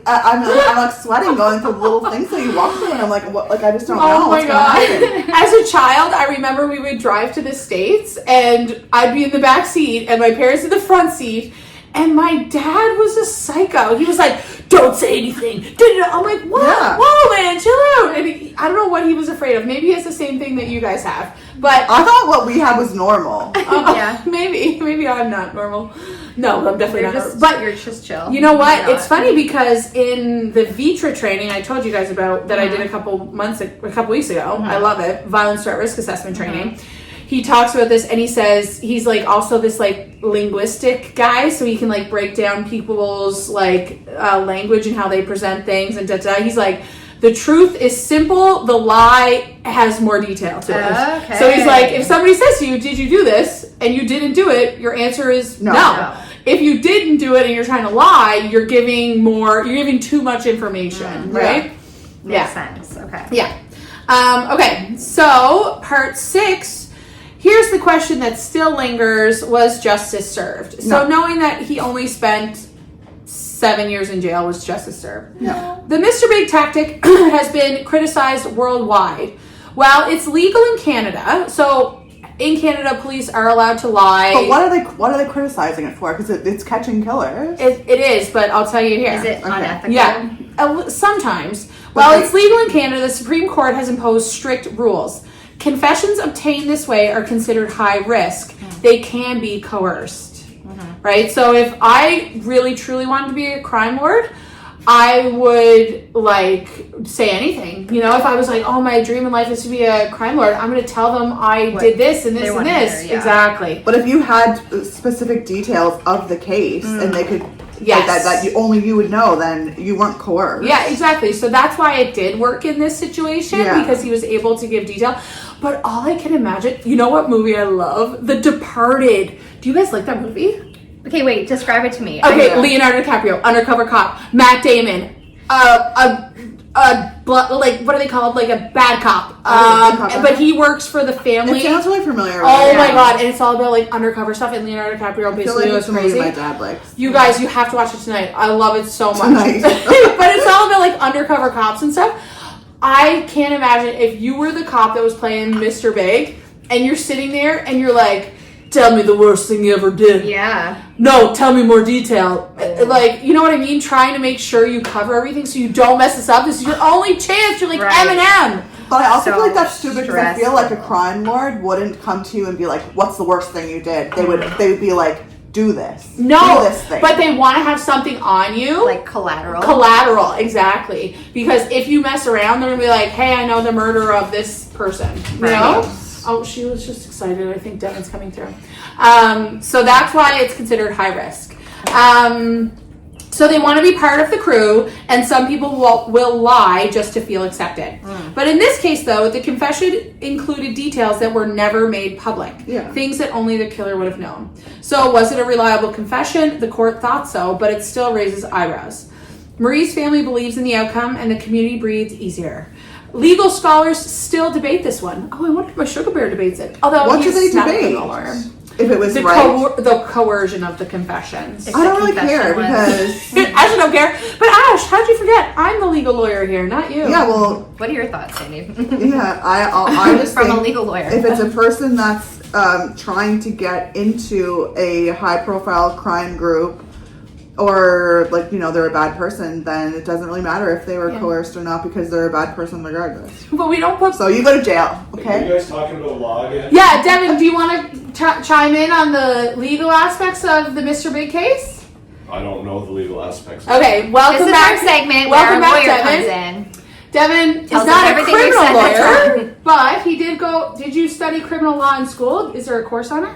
I'm like sweating going through little things that you walk through, and I'm like, what? Like I just don't know Oh my what's gonna happen. god. As a child, I remember we would drive to the States and I'd be in the back seat and my parents in the front seat And my dad was a psycho. He was like, don't say anything. I'm like, what? Yeah. Whoa, man, chill out. And I don't know what he was afraid of. Maybe he has the same thing that you guys have. But I thought what we had was normal. Yeah. maybe I'm not normal. No, I'm definitely You're not. just, But you're just chill. you know what? You're It's not. funny because in the Vitra training I told you guys about that I did a couple weeks ago. I love it. Violence threat risk assessment training. He talks about this and he says he's like also this like linguistic guy, so he can like break down people's like language and how they present things and He's like, the truth is simple, the lie has more detail to it. Okay. So he's like, if somebody says to you, did you do this? And you didn't do it, your answer is no. If you didn't do it and you're trying to lie, you're giving too much information, right? Makes sense. Okay. Yeah. Okay, so part 6. Here's the question that still lingers: was justice served? So knowing that he only spent 7 years in jail, was justice served? No. The Mr. Big tactic has been criticized worldwide. While it's legal in Canada, so in Canada, police are allowed to lie. But what are they criticizing it for? Because it's catching killers. It is, but I'll tell you here. Is it unethical? Yeah, sometimes. While it's legal in Canada, the Supreme Court has imposed strict rules. Confessions obtained this way are considered high risk. They can be coerced, right? So if I really truly wanted to be a crime lord, I would like say anything. You know, if I was like, oh, my dream in life is to be a crime lord, I'm going to tell them I did this and this and this. Exactly. But if you had specific details of the case and they could, that only you would know, then you weren't coerced. Yeah, exactly. So that's why it did work in this situation, because he was able to give detail. But all I can imagine, you know what movie I love? The Departed. Do you guys like that movie? Okay, wait. Describe it to me. Okay, Leonardo DiCaprio, undercover cop. Matt Damon, like what are they called? Like a bad cop. But he works for the family. It sounds really familiar. Oh my god! And it's all about like undercover stuff. And Leonardo DiCaprio basically goes from my dad likes. You guys, you have to watch it tonight. I love it so much. Tonight. But it's all about like undercover cops and stuff. I can't imagine if you were the cop that was playing Mr. Big and you're sitting there and you're like, tell me the worst thing you ever did. Yeah. No, tell me more detail. Like, you know what I mean? Trying to make sure you cover everything so you don't mess this up. This is your only chance. You're like Eminem. But I also feel like that's stupid because I feel like a crime lord wouldn't come to you and be like, what's the worst thing you did? They would be like, do this. No, do this thing. But they want to have something on you. Like collateral. Collateral, exactly. Because if you mess around, they're going to be like, hey, I know the murderer of this person. You know? Oh, she was just excited. I think Devin's coming through. So that's why it's considered high risk. So they want to be part of the crew, and some people will lie just to feel accepted. But in this case, though, the confession included details that were never made public. Things that only the killer would have known. So was it a reliable confession? The court thought so, but it still raises eyebrows. Marie's family believes in the outcome, and the community breathes easier. Legal scholars still debate this one. Oh, I wonder if my sugar bear debates it. Although what do they he's not a debate? criminal lawyer. If it was the right? coercion of the confessions. I don't really care because Ash don't care. But Ash, how'd you forget? I'm the legal lawyer here, not you. Yeah, well, what are your thoughts, Sandy? Yeah, I just from think a legal lawyer. If it's a person that's trying to get into a high-profile crime group, or like they're a bad person, then it doesn't really matter if they were coerced or not because they're a bad person regardless. But we don't put. So you go to jail, okay? Are you guys talking about law again? Yeah, Devin, do you want to chime in on the legal aspects of the Mr. Big case? I don't know the legal aspects. Okay, welcome this is back. our segment Welcome where our back, lawyer Devin. comes in. Devin is Tells us not a everything we've criminal said this lawyer, but he did go. Did you study criminal law in school? Is there a course on it?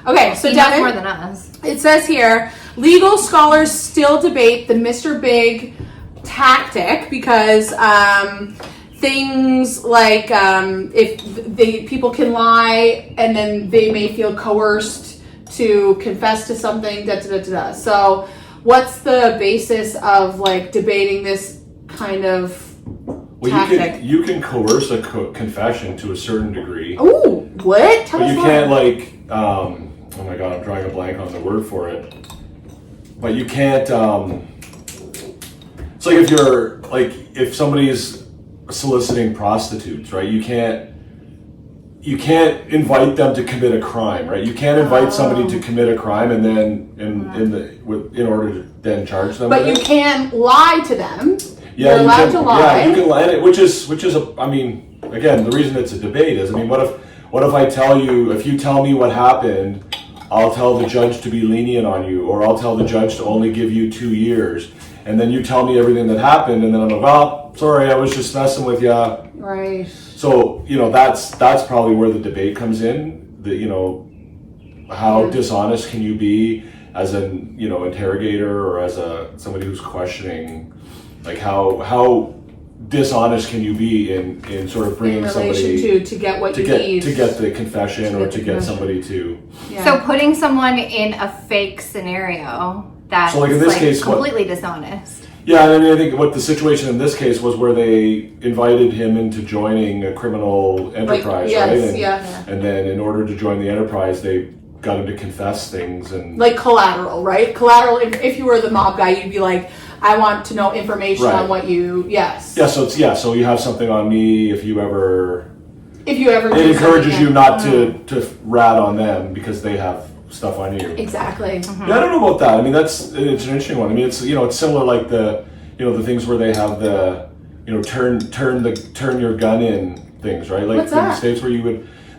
Okay, so He knows Devin, more than us. it says here, legal scholars still debate the Mr. Big tactic because things like if people can lie and then they may feel coerced to confess to something. So, what's the basis of like debating this kind of tactic? You can coerce a confession to a certain degree. Ooh, what? Tell But us you more. can't oh my god, I'm drawing a blank on the word for it. But you can't it's like if somebody's soliciting prostitutes, right? You can't you can't invite them to commit a crime, right? You can't invite somebody to commit a crime and then in order to then charge them. But with you it. can lie to them. Yeah, You're allowed to lie. Yeah, you can lie, which is I mean, again, the reason it's a debate is, I mean, what if I tell you, if you tell me what happened, I'll tell the judge to be lenient on you, or I'll tell the judge to only give you 2 years, and then you tell me everything that happened, and then I'm like, oh, sorry, I was just messing with you. Right. So, that's probably where the debate comes in. How dishonest can you be as an, interrogator or as somebody who's questioning, like how dishonest can you be in sort of bringing In relation somebody to get what to you get need. to get the confession or to get somebody to. Yeah. So putting someone in a fake scenario that's So, like, in this case, completely dishonest. Yeah, I mean, I think what the situation in this case was where they invited him into joining a criminal enterprise, yes, right? And, yeah. and then in order to join the enterprise, they got him to confess things and. Like collateral, right? Collateral, if you were the mob guy, you'd be like, I want to know information Right. on what you, yes. Yeah, so you have something on me if you ever. If you ever It do encourages something you not to rat on them because they have stuff on you. Exactly. Yeah, I don't know about that. I mean, it's an interesting one. I mean, it's similar like the things where they have the turn your gun in things, right? Like What's in the that? States where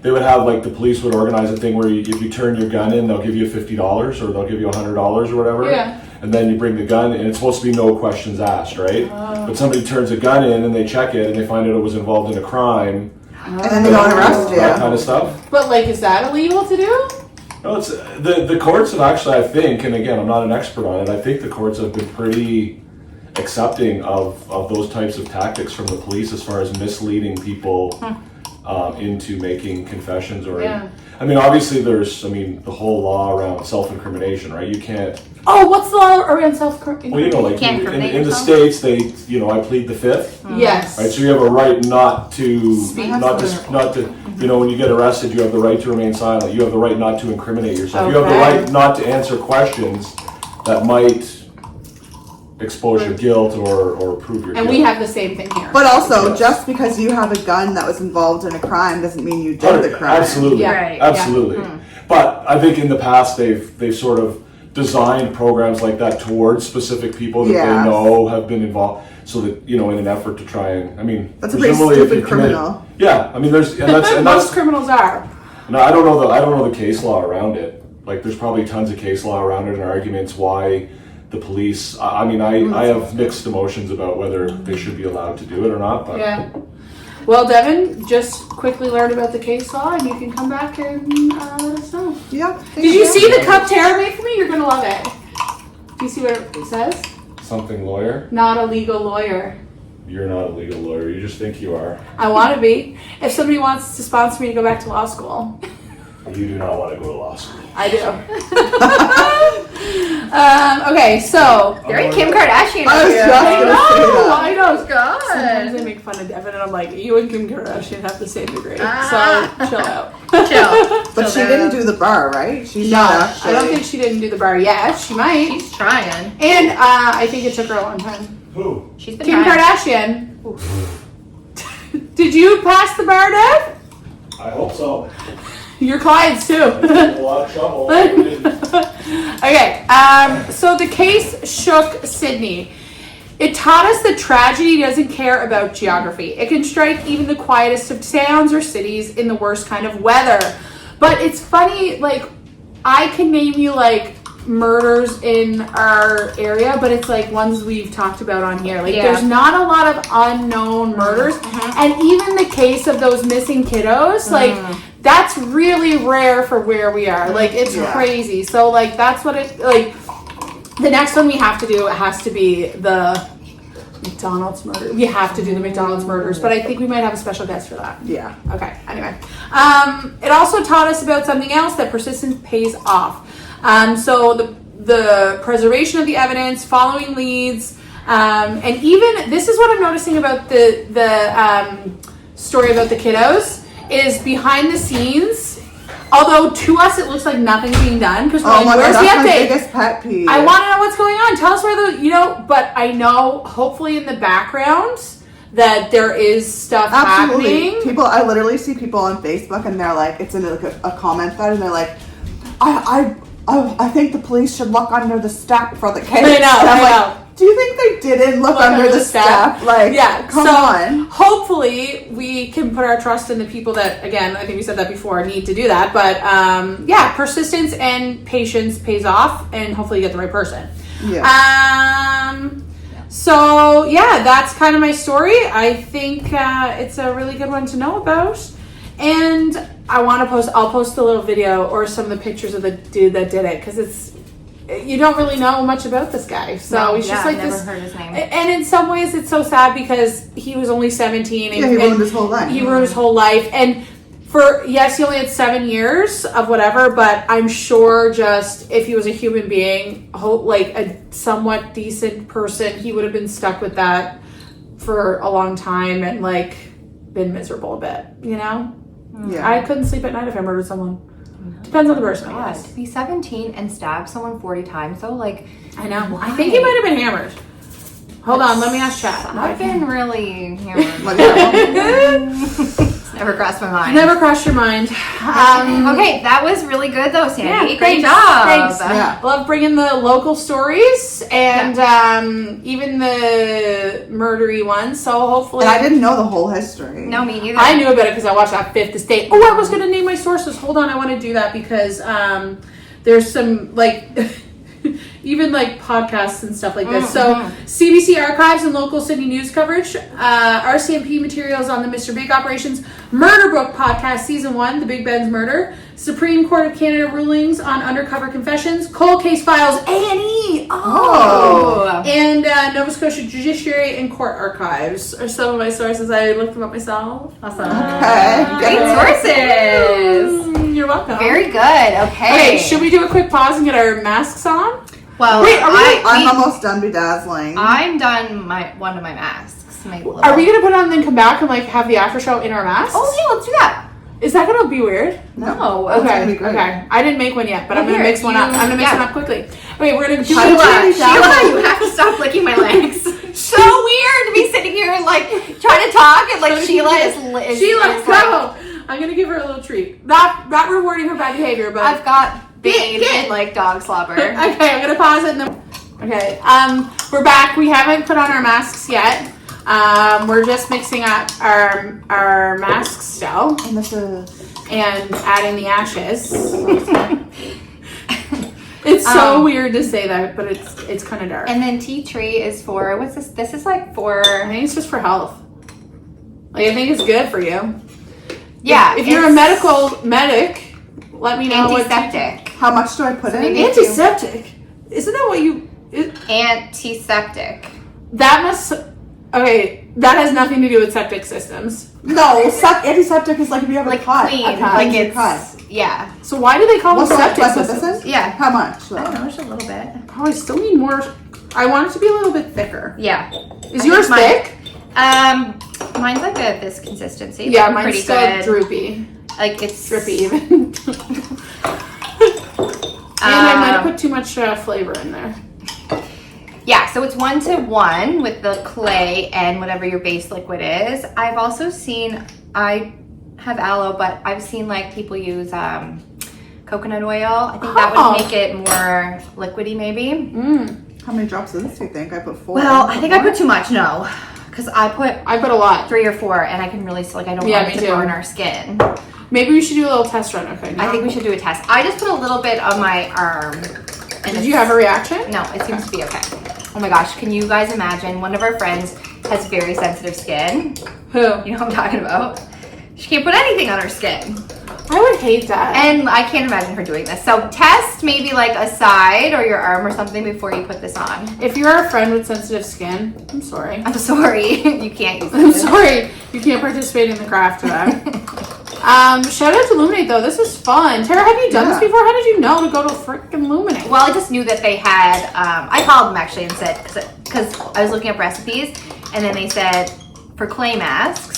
they would have like the police would organize a thing where if you turn your gun in, they'll give you $50 or they'll give you $100 or whatever. Yeah. And then you bring the gun and it's supposed to be no questions asked, right? But somebody turns a gun in and they check it and they find out it was involved in a crime. And then they go and arrest That you. kind of stuff. But like, is that illegal to do? No, it's the courts have actually, I think, and again, I'm not an expert on it. I think the courts have been pretty accepting of those types of tactics from the police as far as misleading people into making confessions or. Yeah. I mean, obviously, there's the whole law around self-incrimination, right? You can't. Oh, what's the law around self-incrimination? Well, like can't in incriminate the yourself? States, I plead the fifth. Yes. Right, so you have a right not to, Speak. not to, when you get arrested, you have the right to remain silent. You have the right not to incriminate yourself. You have the Okay. right not to answer questions that might expose your guilt or prove your guilt. And we have the same thing here. But also, Yes. just because you have a gun that was involved in a crime doesn't mean you did the crime. Absolutely, Yeah. Right. absolutely. But I think in the past they've sort of designed programs like that towards specific people that Yeah. they know have been involved, so that in an effort to try and That's a pretty presumably if stupid you commit- criminal. Yeah, I mean there's and that's Most criminals are. No, I don't know the case law around it. Like, there's probably tons of case law around it and arguments why the police. I have mixed emotions about whether they should be allowed to do it or not. But Yeah. Well, Devin, just quickly learn about the case law, and you can come back and let us know. Yeah. Did you see the cup Tara made for me? You're gonna love it. Do you see what it says? something lawyer, Not a legal lawyer. you're not a legal lawyer. You just think you are. I want to be. If somebody wants to sponsor me to go back to law school, You do not want to go to law school. I do. Okay, so. Very Kim Kardashian. I was over here. just gonna say that. I know. God. Sometimes I make fun of Devin, and I'm like, you and Kim Kardashian have the same degree, so chill out. Chill. But she didn't do the bar, right? She's No, not I actually. don't think she didn't do the bar yet. She might, She's trying. and I think it took her a long time. Who? She's been Kim trying. Kardashian. Did you pass the bar, Dev? I hope so. Your clients too. A lot of trouble. Okay, so the case shook Sydney. It taught us that tragedy doesn't care about geography. It can strike even the quietest of towns or cities in the worst kind of weather. But it's funny, like, I can name you, like, murders in our area, but it's, like, ones we've talked about on here. Like, Yeah. there's not a lot of unknown murders. And even the case of those missing kiddos, like, that's really rare for where we are. Like, it's crazy. So, like, that's what it, like, the next one we have to do has to be the McDonald's murder. We have to do the McDonald's murders, but I think we might have a special guest for that. Yeah. Okay, anyway. It also taught us about something else, that persistence pays off. So the preservation of the evidence, following leads, and even, this is what I'm noticing about the story about the kiddos, is behind the scenes, although to us it looks like nothing's being done, because we're Oh like, my god, where's the that's my update? biggest pet peeve. I want to know what's going on. Tell us where but I know, hopefully in the background, that there is stuff Absolutely. happening. I literally see people on Facebook and they're like, it's in like a comment thread and they're like, I think the police should look under the step for the case. I know, And I'm I like, know. do you think they didn't look under the step? Like, yeah, come so on. hopefully we can put our trust in the people that, again, I think we said that before, need to do that. But yeah, persistence and patience pays off, and hopefully you get the right person. Yeah. So yeah, that's kind of my story. I think it's a really good one to know about, and I'll post a little video or some of the pictures of the dude that did it, because you don't really know much about this guy, so he's just like I've never this. heard his name. And in some ways, it's so sad because he was only 17. And, Yeah, he ruined his whole life. He ruined his whole life, and he only had 7 years of whatever. But I'm sure, just if he was a human being, like a somewhat decent person, he would have been stuck with that for a long time and like been miserable a bit. You know, Yeah. I couldn't sleep at night if I murdered someone. Depends on the person, I God, guess. to be 17 and stab someone 40 times, though, like, I know. I why? think he might have been hammered. Hold on, let me ask chat. I've been really hammered. Like, yeah. It's never crossed my mind. Never crossed your mind. Okay, that was really good, though, Sandy. Great thanks, job. Thanks. Yeah. Love bringing the local stories and even the murdery ones. So hopefully, And I didn't know the whole history. No, me neither. I knew about it because I watched that Fifth Estate. Oh, I was going to name my sources. Hold on, I want to do that because there's some like even like podcasts and stuff like this. So CBC archives and local city news coverage, RCMP materials on the Mr. Big operations, Murder Book podcast season 1, The Big Ben's Murder, Supreme Court of Canada rulings on undercover confessions, cold case files A&E. Oh. And Nova Scotia Judiciary and Court Archives are some of my sources. I looked them up myself. Awesome. Okay. Great sources. You're welcome. Very good. Okay. Okay, should we do a quick pause and get our masks on? Well, Wait, are we- I'm almost done bedazzling. I'm done one of my masks. Are we gonna put it on and then come back and like have the after show in our masks? Oh, yeah, let's do that. Is that gonna be weird? No. It's gonna Okay, be great. okay. I didn't make one yet, but I'm Well, gonna here, mix one up. I'm gonna mix yeah. one up quickly. Okay, we're gonna do Sheila, it. you have to stop licking my legs. So weird to be sitting here and like trying to talk and like Sheila is Sheila, is, like, go! I'm gonna give her a little treat. Not rewarding her bad behavior, but I've got Bane Get. and like dog slobber. Okay, I'm gonna pause it and then. Okay, we're back. We haven't put on our masks yet. We're just mixing up our mask still And this is and adding the ashes. It's so weird to say that, but it's kind of dark. And then tea tree is for what's this? This is like for I think it's just for health. Like I think it's good for you. yeah. If you're a medic, let me know antiseptic. how much do I put in? maybe- Antiseptic. Isn't that what you? Antiseptic. That must. Okay, that has nothing to do with septic systems. No, antiseptic is like if you have Like a cut. clean. A cut. Like A it's cut. yeah. So why do they call What's them that? septic What this systems? is? Yeah. How much? I don't know, just a little bit. Oh, I still need more. I want it to be a little bit thicker. Yeah. Is I yours think mine- thick? Mine's like this consistency. Yeah, like, mine's pretty still good. droopy. Like it's Drippy even. And I might have put too much flavor in there. Yeah, so it's 1-to-1 with the clay and whatever your base liquid is. I've also seen, I have aloe, but I've seen like people use coconut oil. I think that Oh. would make it more liquidy maybe. How many drops of this do you think? I put 4. Well, I think I put too much, no. Because I put I put a lot. 3 or 4 and I can really, like I don't Yeah, want it me to too. burn our skin. Maybe we should do a little test run. Okay. I think we should do a test. I just put a little bit on my arm. And Did you have a reaction? No, it seems to be okay. Oh my gosh, can you guys imagine? One of our friends has very sensitive skin. Who? You know what I'm talking about? She can't put anything on her skin. I would hate that. And I can't imagine her doing this. So test maybe like a side or your arm or something before you put this on. If you're a friend with sensitive skin, I'm sorry. I'm sorry, you can't use I'm this. sorry you can't participate in the craft today. Shout out to Luminate though. This is fun. Tara, have you done this Yeah. before? How did you know to go to freaking Luminate? Well, I just knew that they had, I called them actually and said, because I was looking up recipes and then they said for clay masks,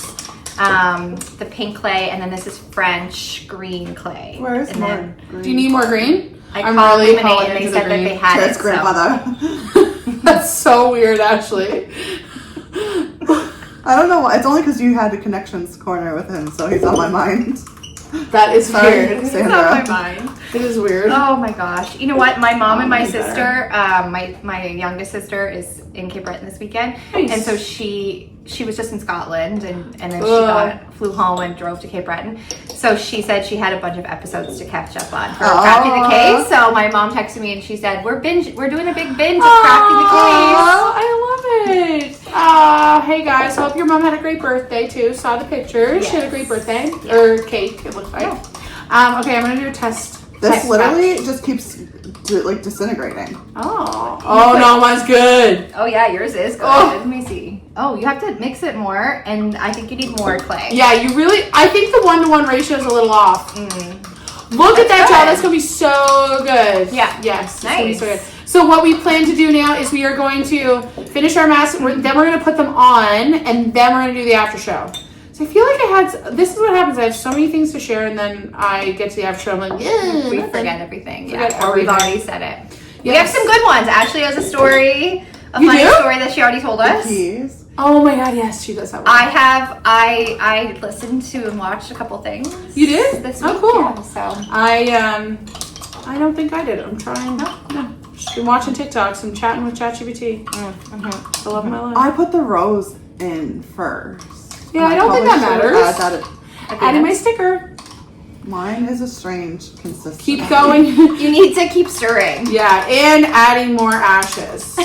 the pink clay and then this is French green clay. Where is and more then green? Do you need more green? I I'm called really Luminate calling and they into the said that green. they had Tara's it. So. grandmother. That's so weird, actually. I don't know why. It's only because you had the connections corner with him, so he's on my mind. That is Sorry, weird. It's Sandra. on my mind. It is weird. Oh my gosh. You know what? My mom and my Better. sister, my youngest sister is in Cape Breton this weekend. Nice. And so she was just in Scotland and then Ugh. she flew home and drove to Cape Breton. So she said she had a bunch of episodes to catch up on for Aw. Crafting the Case. So my mom texted me and she said, we're doing a big binge of Crafting the Case. Aw, I love it. Hey guys, hope your mom had a great birthday too. Saw the pictures. She had a great birthday. Or cake, it looks like. Okay, I'm gonna do a test. This Test literally just keeps disintegrating. Oh no, mine's good. Oh yeah, yours is good. Oh. Let me see. Oh, you have to mix it more, and I think you need more clay. Yeah, you really. I think the 1-to-1 ratio is a little off. Look at that, That's y'all. good. That's gonna be so good. Yeah. Yes. It's gonna be so Nice. good. So what we plan to do now is we are going to finish our masks. Then we're gonna put them on, and then we're gonna do the after show. So I feel like this is what happens. I have so many things to share, and then I get to the after show. I'm like, yeah, We nothing. forget everything. Forget Yeah, or we've everything. already said it. We Yes. have some good ones. Ashley has a story, a You funny do? story that she already told us. Keys. Oh my god, yes, she does that. I listened to and watched a couple things. You did? This Oh, week, cool. yeah, so I don't think I did. I'm trying. No. Just been watching TikToks and chatting with ChatGPT. I love my life. I put the rose in first. Yeah, I don't think that Probably matters. should add that Adding my sticker. Mine is a strange consistency. Keep going. you need to keep stirring. Yeah, and adding more ashes.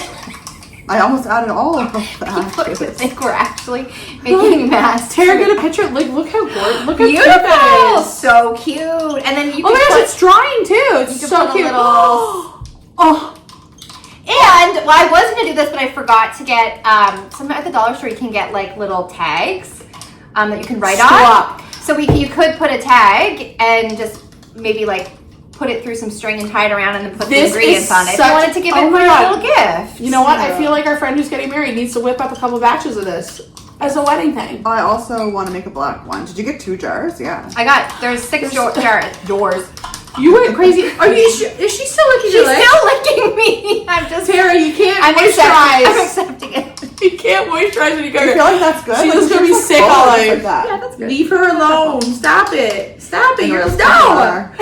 I almost added all of the I ashes. think we're actually making masks. Tara, get a picture. Look how gorgeous. Look how cute Beautiful, that is. so cute. And then you Oh can my gosh, put, it's drying too. It's can so put a cute. little- Oh, And well, I was gonna do this, but I forgot to get some at the dollar store. You can get like little tags that you can write Stop. on. So you could put a tag and just maybe like put it through some string and tie it around, and then put This the ingredients is on it. If you such- wanted to give oh it my for God. a little gift. you know what? I Yeah. feel like our friend who's getting married needs to whip up a couple batches of this as a wedding thing. I also want to make a black one. Did you get 2 jars? Yeah. There's 6 doors. You went crazy. Are you? Is she still licking She's your leg? still licking me. I'm just. Tara, you can't I'm moisturize. accepting it. You can't moisturize when you go. I feel like that's good. She's Like, just gonna be you're sick full all of life. like that. Yeah, that's good. Leave her alone. Stop it. Stop it. You're Another no. jar.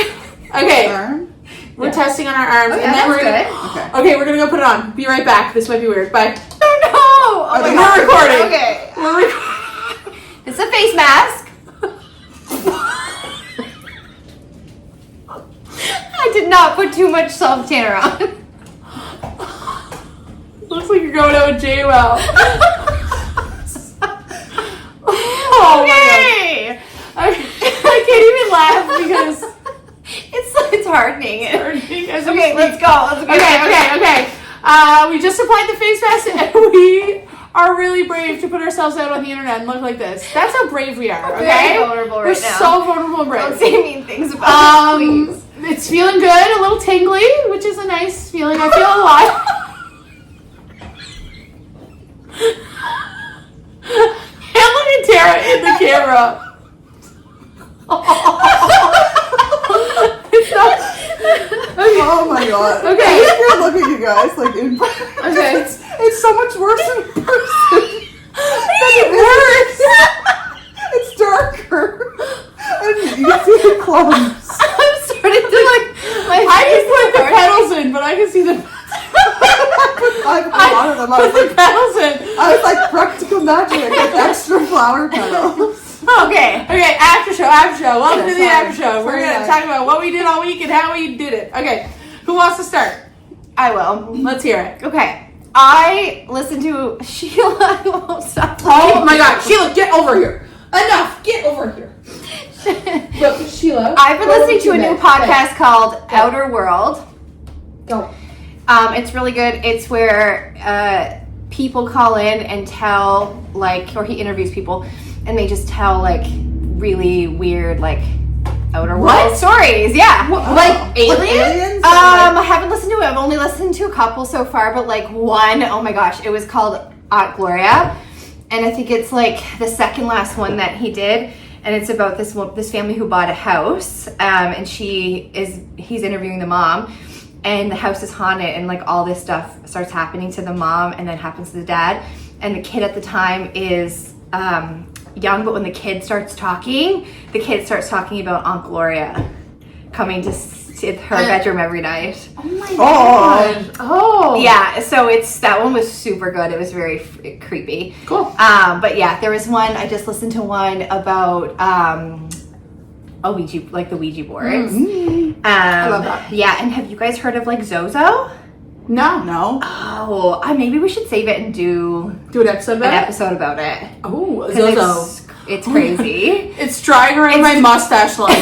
Okay, Arm. we're testing on our arms, Oh, yeah, and then that's we're gonna. good. Okay. Okay, we're gonna go put it on. Be right back. This might be weird. Bye. Oh no! Oh my We're God. recording. Okay. We're recording. It's a face mask. I did not put too much self tanner on. Looks like you're going out with JWell. Oh Okay. I can't even laugh because It's hardening. okay, Let's go. Okay. We just applied the face mask and we are really brave to put ourselves out on the internet and look like this. That's how brave we are. We're Okay, very vulnerable we're right now. so vulnerable and Don't brave. say mean things about it, please. It's feeling good, a little tingly, which is a nice feeling. I feel alive. And look at Tara in the camera. It's not. Oh my god. Okay. I just can't look at you guys like in Okay. It's so much worse in person. It works. It's darker. And you can see the clumps. I'm starting to like. My I face can put is the hardening. pedals in, but I can see the. I put a lot of them. Put the pedals in. I was like practical magic with extra flower petals. Okay, after show. Welcome to the Sorry. after show. We're Sorry, gonna guys. talk about what we did all week and how we did it. Okay, who wants to start? I will. Let's hear it. Okay. I listened to Sheila. I won't stop. Oh my God, Sheila, get over here. Enough, get over here. Look, Sheila. I've been go listening to a new bed. podcast called Outer World. Go. It's really good. It's where people call in and tell, like, or he interviews people, and they just tell, like, really weird, like, outer world What? stories. Yeah. Like aliens? I haven't listened to it. I've only listened to a couple so far, but, like, one, oh my gosh, it was called Aunt Gloria, and I think it's, like, the second last one that he did, and it's about this family who bought a house, and he's interviewing the mom, and the house is haunted, and like all this stuff starts happening to the mom and then happens to the dad, and the kid at the time is young, but when the kid starts talking about Aunt Gloria coming to her bedroom every night. Oh my god. Oh. Yeah, so that one was super good. It was very creepy. Cool. But yeah, there was one, I just listened to one about Ouija, like the Ouija boards. I love that. Yeah, and have you guys heard of like Zozo? No. Oh, me we should save it and do an episode about an it? episode about it. Oh, 'Cause Zozo. It's crazy. It's drying around my mustache line.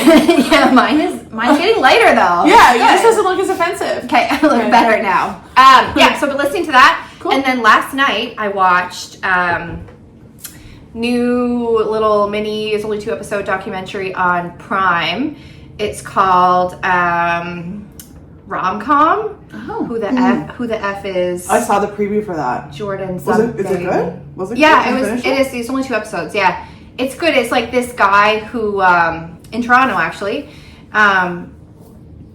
Yeah, mine's getting lighter though. Yeah, It's yours good. doesn't look as offensive. Okay, I look better now. Yeah, so but listening to that, Cool. and then last night I watched new little mini, it's only 2-episode documentary on Prime. It's called Rom-Com. Oh. Who the F is I saw the preview for that. Jordan Was something. it good? Was it Yeah, good? it was. Finished It is. It's only 2 episodes. Yeah, it's good. It's like this guy who in Toronto actually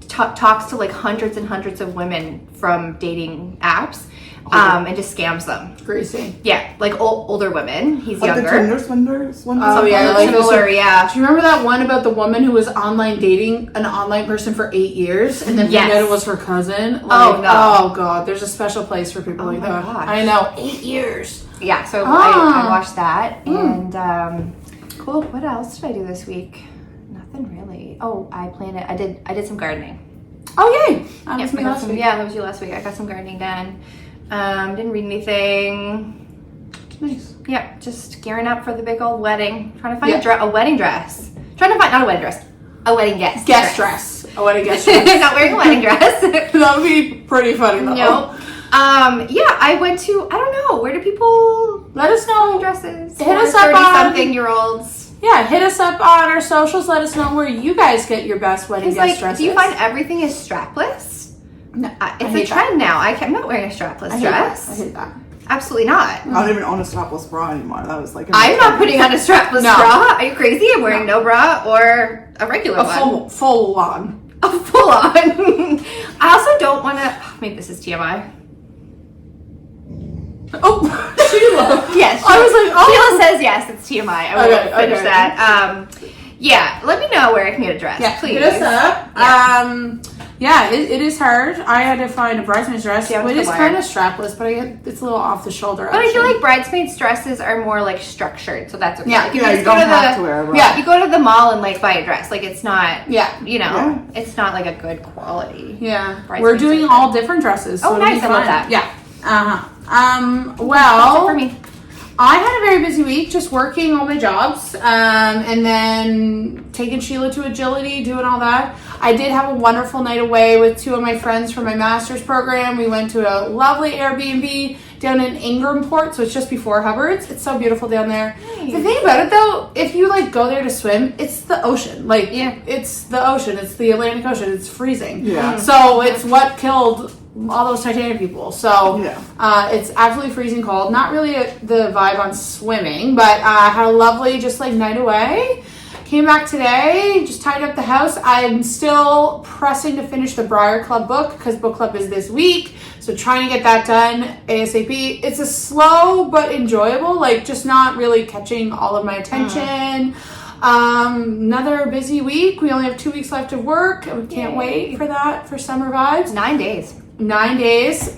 talks to like hundreds and hundreds of women from dating apps and just scams them. Greasy. Yeah, like older women. He's Like the younger. Tinder swindlers? Oh, yeah, like Similar, yeah. Do you remember that one about the woman who was online dating an online person for 8 years and then found Yes. out it was her cousin? Oh, no. Oh god, there's a special place for people like my that. gosh. I know. 8 years. Yeah, so Ah. I watched that and cool. What else did I do this week? Nothing really. Oh, I did some gardening. Oh yay! That Yeah, was me last week. yeah, that was you last week. I got some gardening done. Didn't read anything. Nice. Yeah, just gearing up for the big old wedding. Trying to find Yeah. a wedding dress. Trying to find not a wedding dress, a wedding guest Guest dress. I want a guest dress. Not wearing a wedding dress. That would be pretty funny though. No. Yeah, I went to. I don't know. Where do people Let us know. dresses? Hit us up 30-something-year-olds. Yeah, hit us up on our socials. Let us know where you guys get your best wedding It's guest like, dresses. do you find everything is strapless? No, It's hate a trend now. I'm not wearing a strapless I hate that. dress. I hate that. Absolutely not. I don't even own a strapless bra anymore. That was like... I'm not putting on a strapless No. bra. Are you crazy? I'm wearing no bra or a regular one. Full on. A full on. I also don't want to. Maybe this is TMI. Oh, Sheila. Yes. I was like, oh. Sheila says yes. It's TMI. I will Okay, finish okay. that. Yeah. Let me know where I can get a dress. Yeah, please. hit us up. Yeah, it is hard. I had to find a bridesmaid's dress. Yeah, It is wire. kind of strapless, but it's a little off the shoulder. But I feel actually. like bridesmaids' dresses are more like structured, so that's okay. Yeah, like, Yeah, you just go don't to have the- to wear a bra. Yeah. You go to the mall and like buy a dress. Like it's not. Yeah. You know, Yeah. it's not like a good quality. Yeah, Bridesmaids we're doing are all different dresses. Oh, it'll be nice, I love fun. that. Yeah. That's Well, it for me. I had a very busy week, just working all my jobs, and then taking Sheila to agility, doing all that. I did have a wonderful night away with 2 of my friends from my master's program. We went to a lovely Airbnb down in Ingrimport, so it's just before Hubbard's. It's so beautiful down there. The thing about it though, if you like go there to swim, it's the ocean. Like, Yeah. it's the ocean. It's the Atlantic Ocean. It's freezing. Yeah. So it's what killed all those Titanic people. So Yeah. it's absolutely freezing cold. Not really the vibe on swimming, but had a lovely just like night away. Came back today, just tied up the house. I'm still pressing to finish the Briar Club book because book club is this week. So trying to get that done ASAP. It's a slow but enjoyable, like just not really catching all of my attention. Another busy week. We only have 2 weeks left of work. We can't wait for that, for summer vibes. 9 days. 9 days.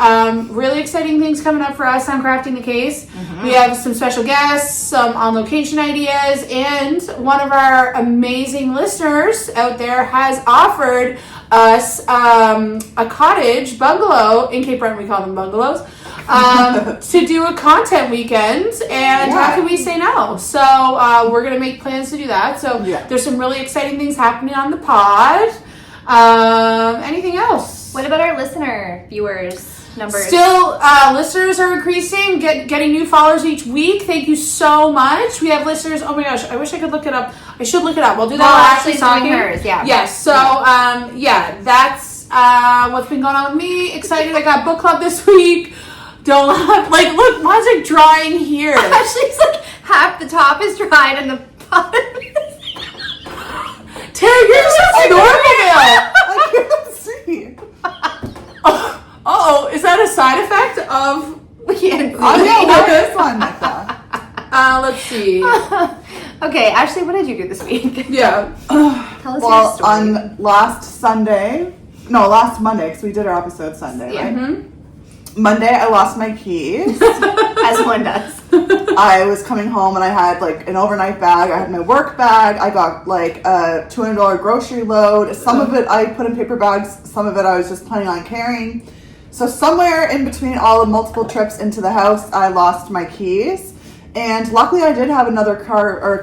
Really exciting things coming up for us on Crafting the Case. We have some special guests, some on location ideas, and one of our amazing listeners out there has offered us a cottage bungalow in Cape Breton. We call them bungalows. To do a content weekend, and how can we say no? So we're gonna make plans to do that. So there's some really exciting things happening on the pod. Anything else? What about our viewers numbers? Still, listeners are increasing, getting new followers each week. Thank you so much. We have listeners. Oh my gosh, I wish I could look it up. I should look it up. We'll do that Well, while Ashley's Ashley's doing talking. hers, yeah. Yes. So, that's what's been going on with me. Excited. I got book club this week. Don't laugh. Like, look, mine's like drying here. Ashley's like half the top is dried and the bottom is. Terry, you're just normal. I can't see. Oh, is that a side effect of? We can't Oh, see. yeah, what is one like that? Let's see. Okay, Ashley, what did you do this week? Yeah. Tell us your Well, story. on last Monday, because we did our episode Sunday, Yeah. right? Monday, I lost my keys. As one does. I was coming home and I had like an overnight bag. I had my work bag. I got like a $200 grocery load. Some of it I put in paper bags. Some of it I was just planning on carrying. So somewhere in between all the multiple trips into the house, I lost my keys. And luckily I did have another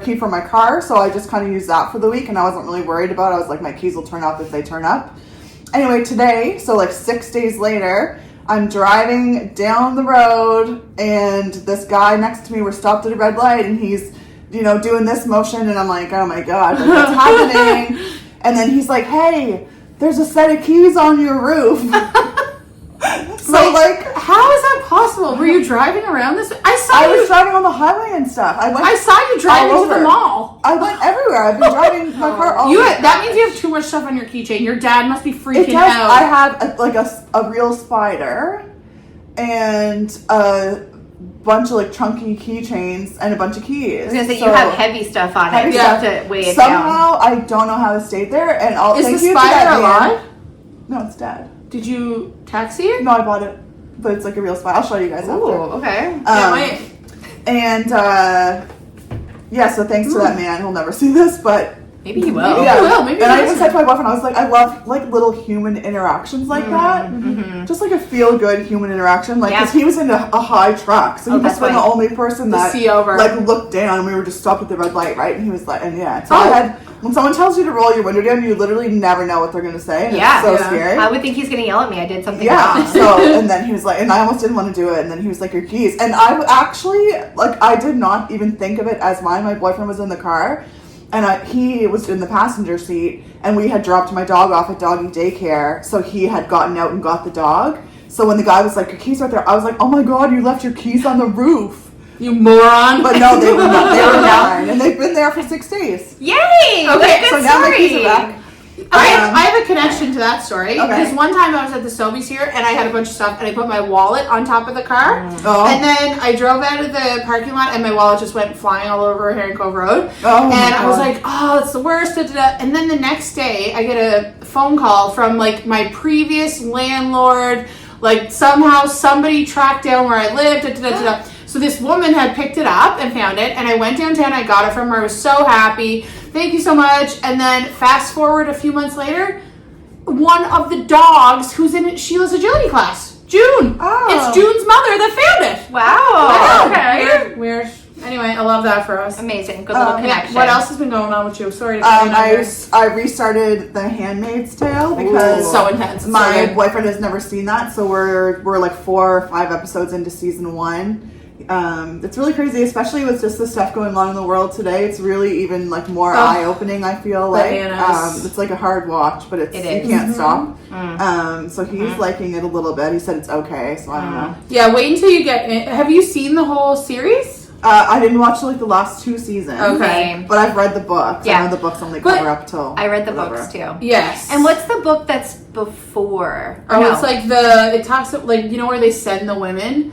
key for my car. So I just kind of used that for the week and I wasn't really worried about it. I was like, my keys will turn up if they turn up. Anyway, today, so like 6 days later, I'm driving down the road and this guy next to me, we're stopped at a red light and he's, doing this motion and I'm like, oh my God, like, what's happening? And then he's like, hey, there's a set of keys on your roof. So how is that possible? Were you driving around this? I was driving on the highway and stuff. I saw you driving all to the over. mall. I went everywhere. I've been driving my car all over. That means you have too much stuff on your keychain. Your dad must be freaking It does. out. I have a real spider and a bunch of like chunky keychains and a bunch of keys. I was gonna say, you have heavy stuff on it. Heavy You have to weigh it down. Somehow, I don't know how it stayed there, and I'll Is thank the you to spider that man. alive? No, it's dead. Did you taxi it? No, I bought it, but it's like a real spider. I'll show you guys Ooh, after. okay. And yeah, so thanks to that man, he'll never see this, but Maybe he will. Maybe he will. Maybe and I he even will. said to my boyfriend, I was like, I love like little human interactions like that. Just like a feel good human interaction. Like, because he was in a high truck, so he must have been the only person that see over. like looked down, and we were just stopped at the red light, right? And he was like, and yeah. So I had, when someone tells you to roll your window down, you literally never know what they're gonna say. And it's so scary. I would think he's gonna yell at me. I did something Yeah. wrong. So, and then he was like, and I almost didn't want to do it. And then he was like, your keys. And I actually, like, I did not even think of it as mine. My boyfriend was in the car, and he was in the passenger seat, and we had dropped my dog off at doggy daycare. So he had gotten out and got the dog. So when the guy was like, your keys right there, I was like, oh my God, you left your keys on the roof. You moron. But no, they were not. They were mine. And they've been there for 6 days. Yay! Okay, What a good So now my keys are story. back. I have a connection to that story because Okay. one time I was at the Sobeys here and I had a bunch of stuff and I put my wallet on top of the car Oh. and then I drove out of the parking lot and my wallet just went flying all over Herring Cove Road Oh my and I was God. like, oh, it's the worst. Da, da, da. And then the next day I get a phone call from like my previous landlord, like somehow somebody tracked down where I lived. Da, da, da, da, da. So this woman had picked it up and found it, and I went downtown. I got it from her. I was so happy. Thank you so much. And then fast forward a few months later, one of the dogs who's in Sheila's agility class, June. Oh. It's June's mother that found it. Wow. Okay. Weird. Anyway, I love that for us. Amazing. Good little Yeah, connection. What else has been going on with you? Sorry to cut you off. I restarted The Handmaid's Tale because So intense. It's my so good. boyfriend has never seen that, so we're like 4 or 5 episodes into season 1. It's really crazy, especially with just the stuff going on in the world today. It's really even like more eye-opening. I feel like bananas. it's like a hard watch, but It is. you can't stop. So he's liking it a little bit. He said it's okay, so I don't know. Yeah, wait until you get in. Have you seen the whole series? I didn't watch like the last 2 seasons. Okay. But I've read the books. Yeah. I know the books only But cover up till I read the whatever. books too. Yes. And what's the book that's before? Oh, No. it's like it talks like, you know where they send the women,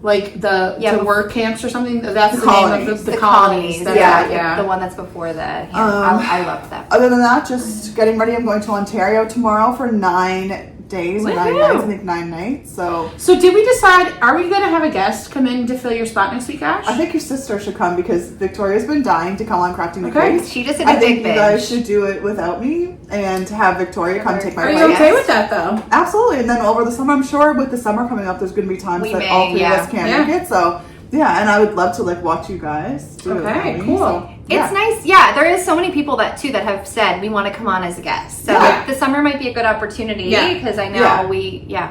like to work camps or something. That's the name of the colonies. That's Yeah, it, yeah. The one that's before the. I loved that. Other than that, just getting ready. I'm going to Ontario tomorrow for 9 days or 9 Woohoo! nights. I think 9 nights. So So did we decide? Are we going to have a guest come in to fill your spot next week, Ash? I think your sister should come because Victoria's been dying to come on Crafting the Okay. Case. She just did I a think big you guys binge. should do it without me and have Victoria come take my Are place. you okay with that though? Absolutely. And then over the summer, I'm sure with the summer coming up, there's going to be times We that may, all 3 yeah. of us can't make it. So yeah, and I would love to like watch you guys do it Okay, without me. cool. So, It's nice. Yeah, there is so many people that have said we want to come on as a guest. So Yeah. the summer might be a good opportunity Yeah. because I know Yeah.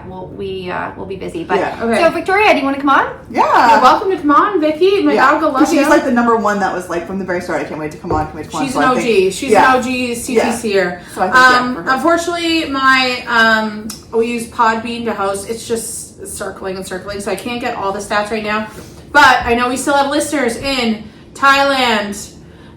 we'll be busy. But Yeah. Okay. so Victoria, do you want to come on? Yeah. You're welcome to come on, Vicky. My dog will love Because you. she's like the number one that was like from the very start. I can't wait to come on. She's So an I OG. think- She's yeah. an OG CTC here. So I think, yeah, for her. Unfortunately, my we use Podbean to host. It's just circling and circling, so I can't get all the stats right now. But I know we still have listeners in Thailand,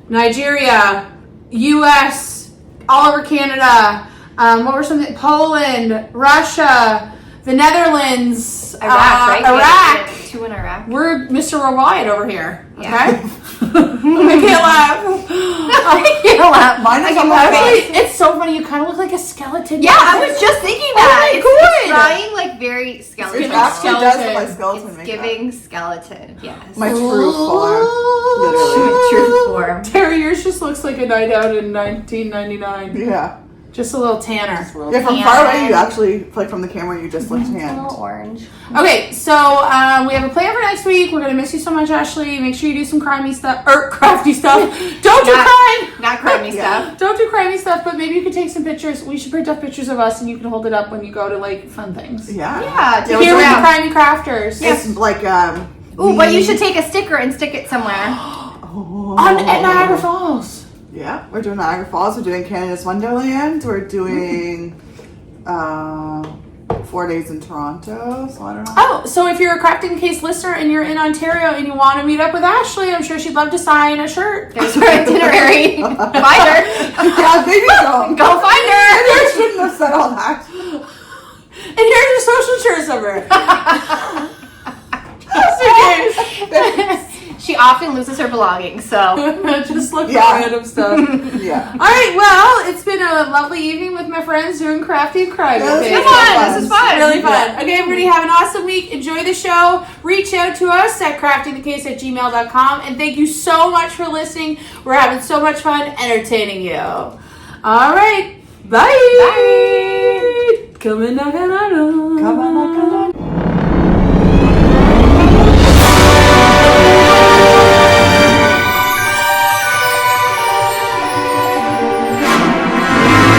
Nigeria, U.S., all over Canada. What were some? Poland, Russia, the Netherlands, Iraq, right? Iraq, We two in Iraq. We're Mr. Worldwide over here. Okay? Yeah. I can't laugh. I can't laugh. Mine is I on can my laugh. Actually, it's so funny. You kind of look like a skeleton. Yeah, I was just thinking that. my It's God. trying like very It skeleton. actually does look like Skeleton. skeleton It's makeup. giving skeleton. Yes. My true form. Literally. True form. Terry, yours just looks like a night out in 1999. Yeah. Just a little tanner. Yeah, from far away, you actually, like from the camera, you just look A little tanned. orange. Okay, so we have a plan for next week. We're gonna miss you so much, Ashley. Make sure you do some crimey stuff or crafty stuff. Don't do crime. Not crummy stuff. Don't do crimey stuff, but maybe you could take some pictures. We should print up pictures of us, and you can hold it up when you go to like fun things. Yeah. Yeah. Yeah, Here with Yeah. the crimey crafters. It's like, Ooh, but you should take a sticker and stick it somewhere. At Niagara Falls. Yeah, we're doing Niagara Falls. We're doing Canada's Wonderland. We're doing 4 days in Toronto. So I don't know. Oh, so if you're a Crafting Case listener and you're in Ontario and you want to meet up with Ashley, I'm sure she'd love to sign a shirt. There's her itinerary. Find her. Yeah, maybe so. Go find Maybe her. I shouldn't have said all that. And here's your social insurance number. Just in case. She often loses her belongings, so. Just look for Yeah. random stuff. Yeah. All right, well, it's been a lovely evening with my friends doing crafty and crime. Yeah, this Okay? was fun. This is fun. Really fun. Okay, everybody, have an awesome week. Enjoy the show. Reach out to us at craftingthecase@gmail.com. And thank you so much for listening. We're having so much fun entertaining you. All right. Bye. Bye. Come and knock on our door.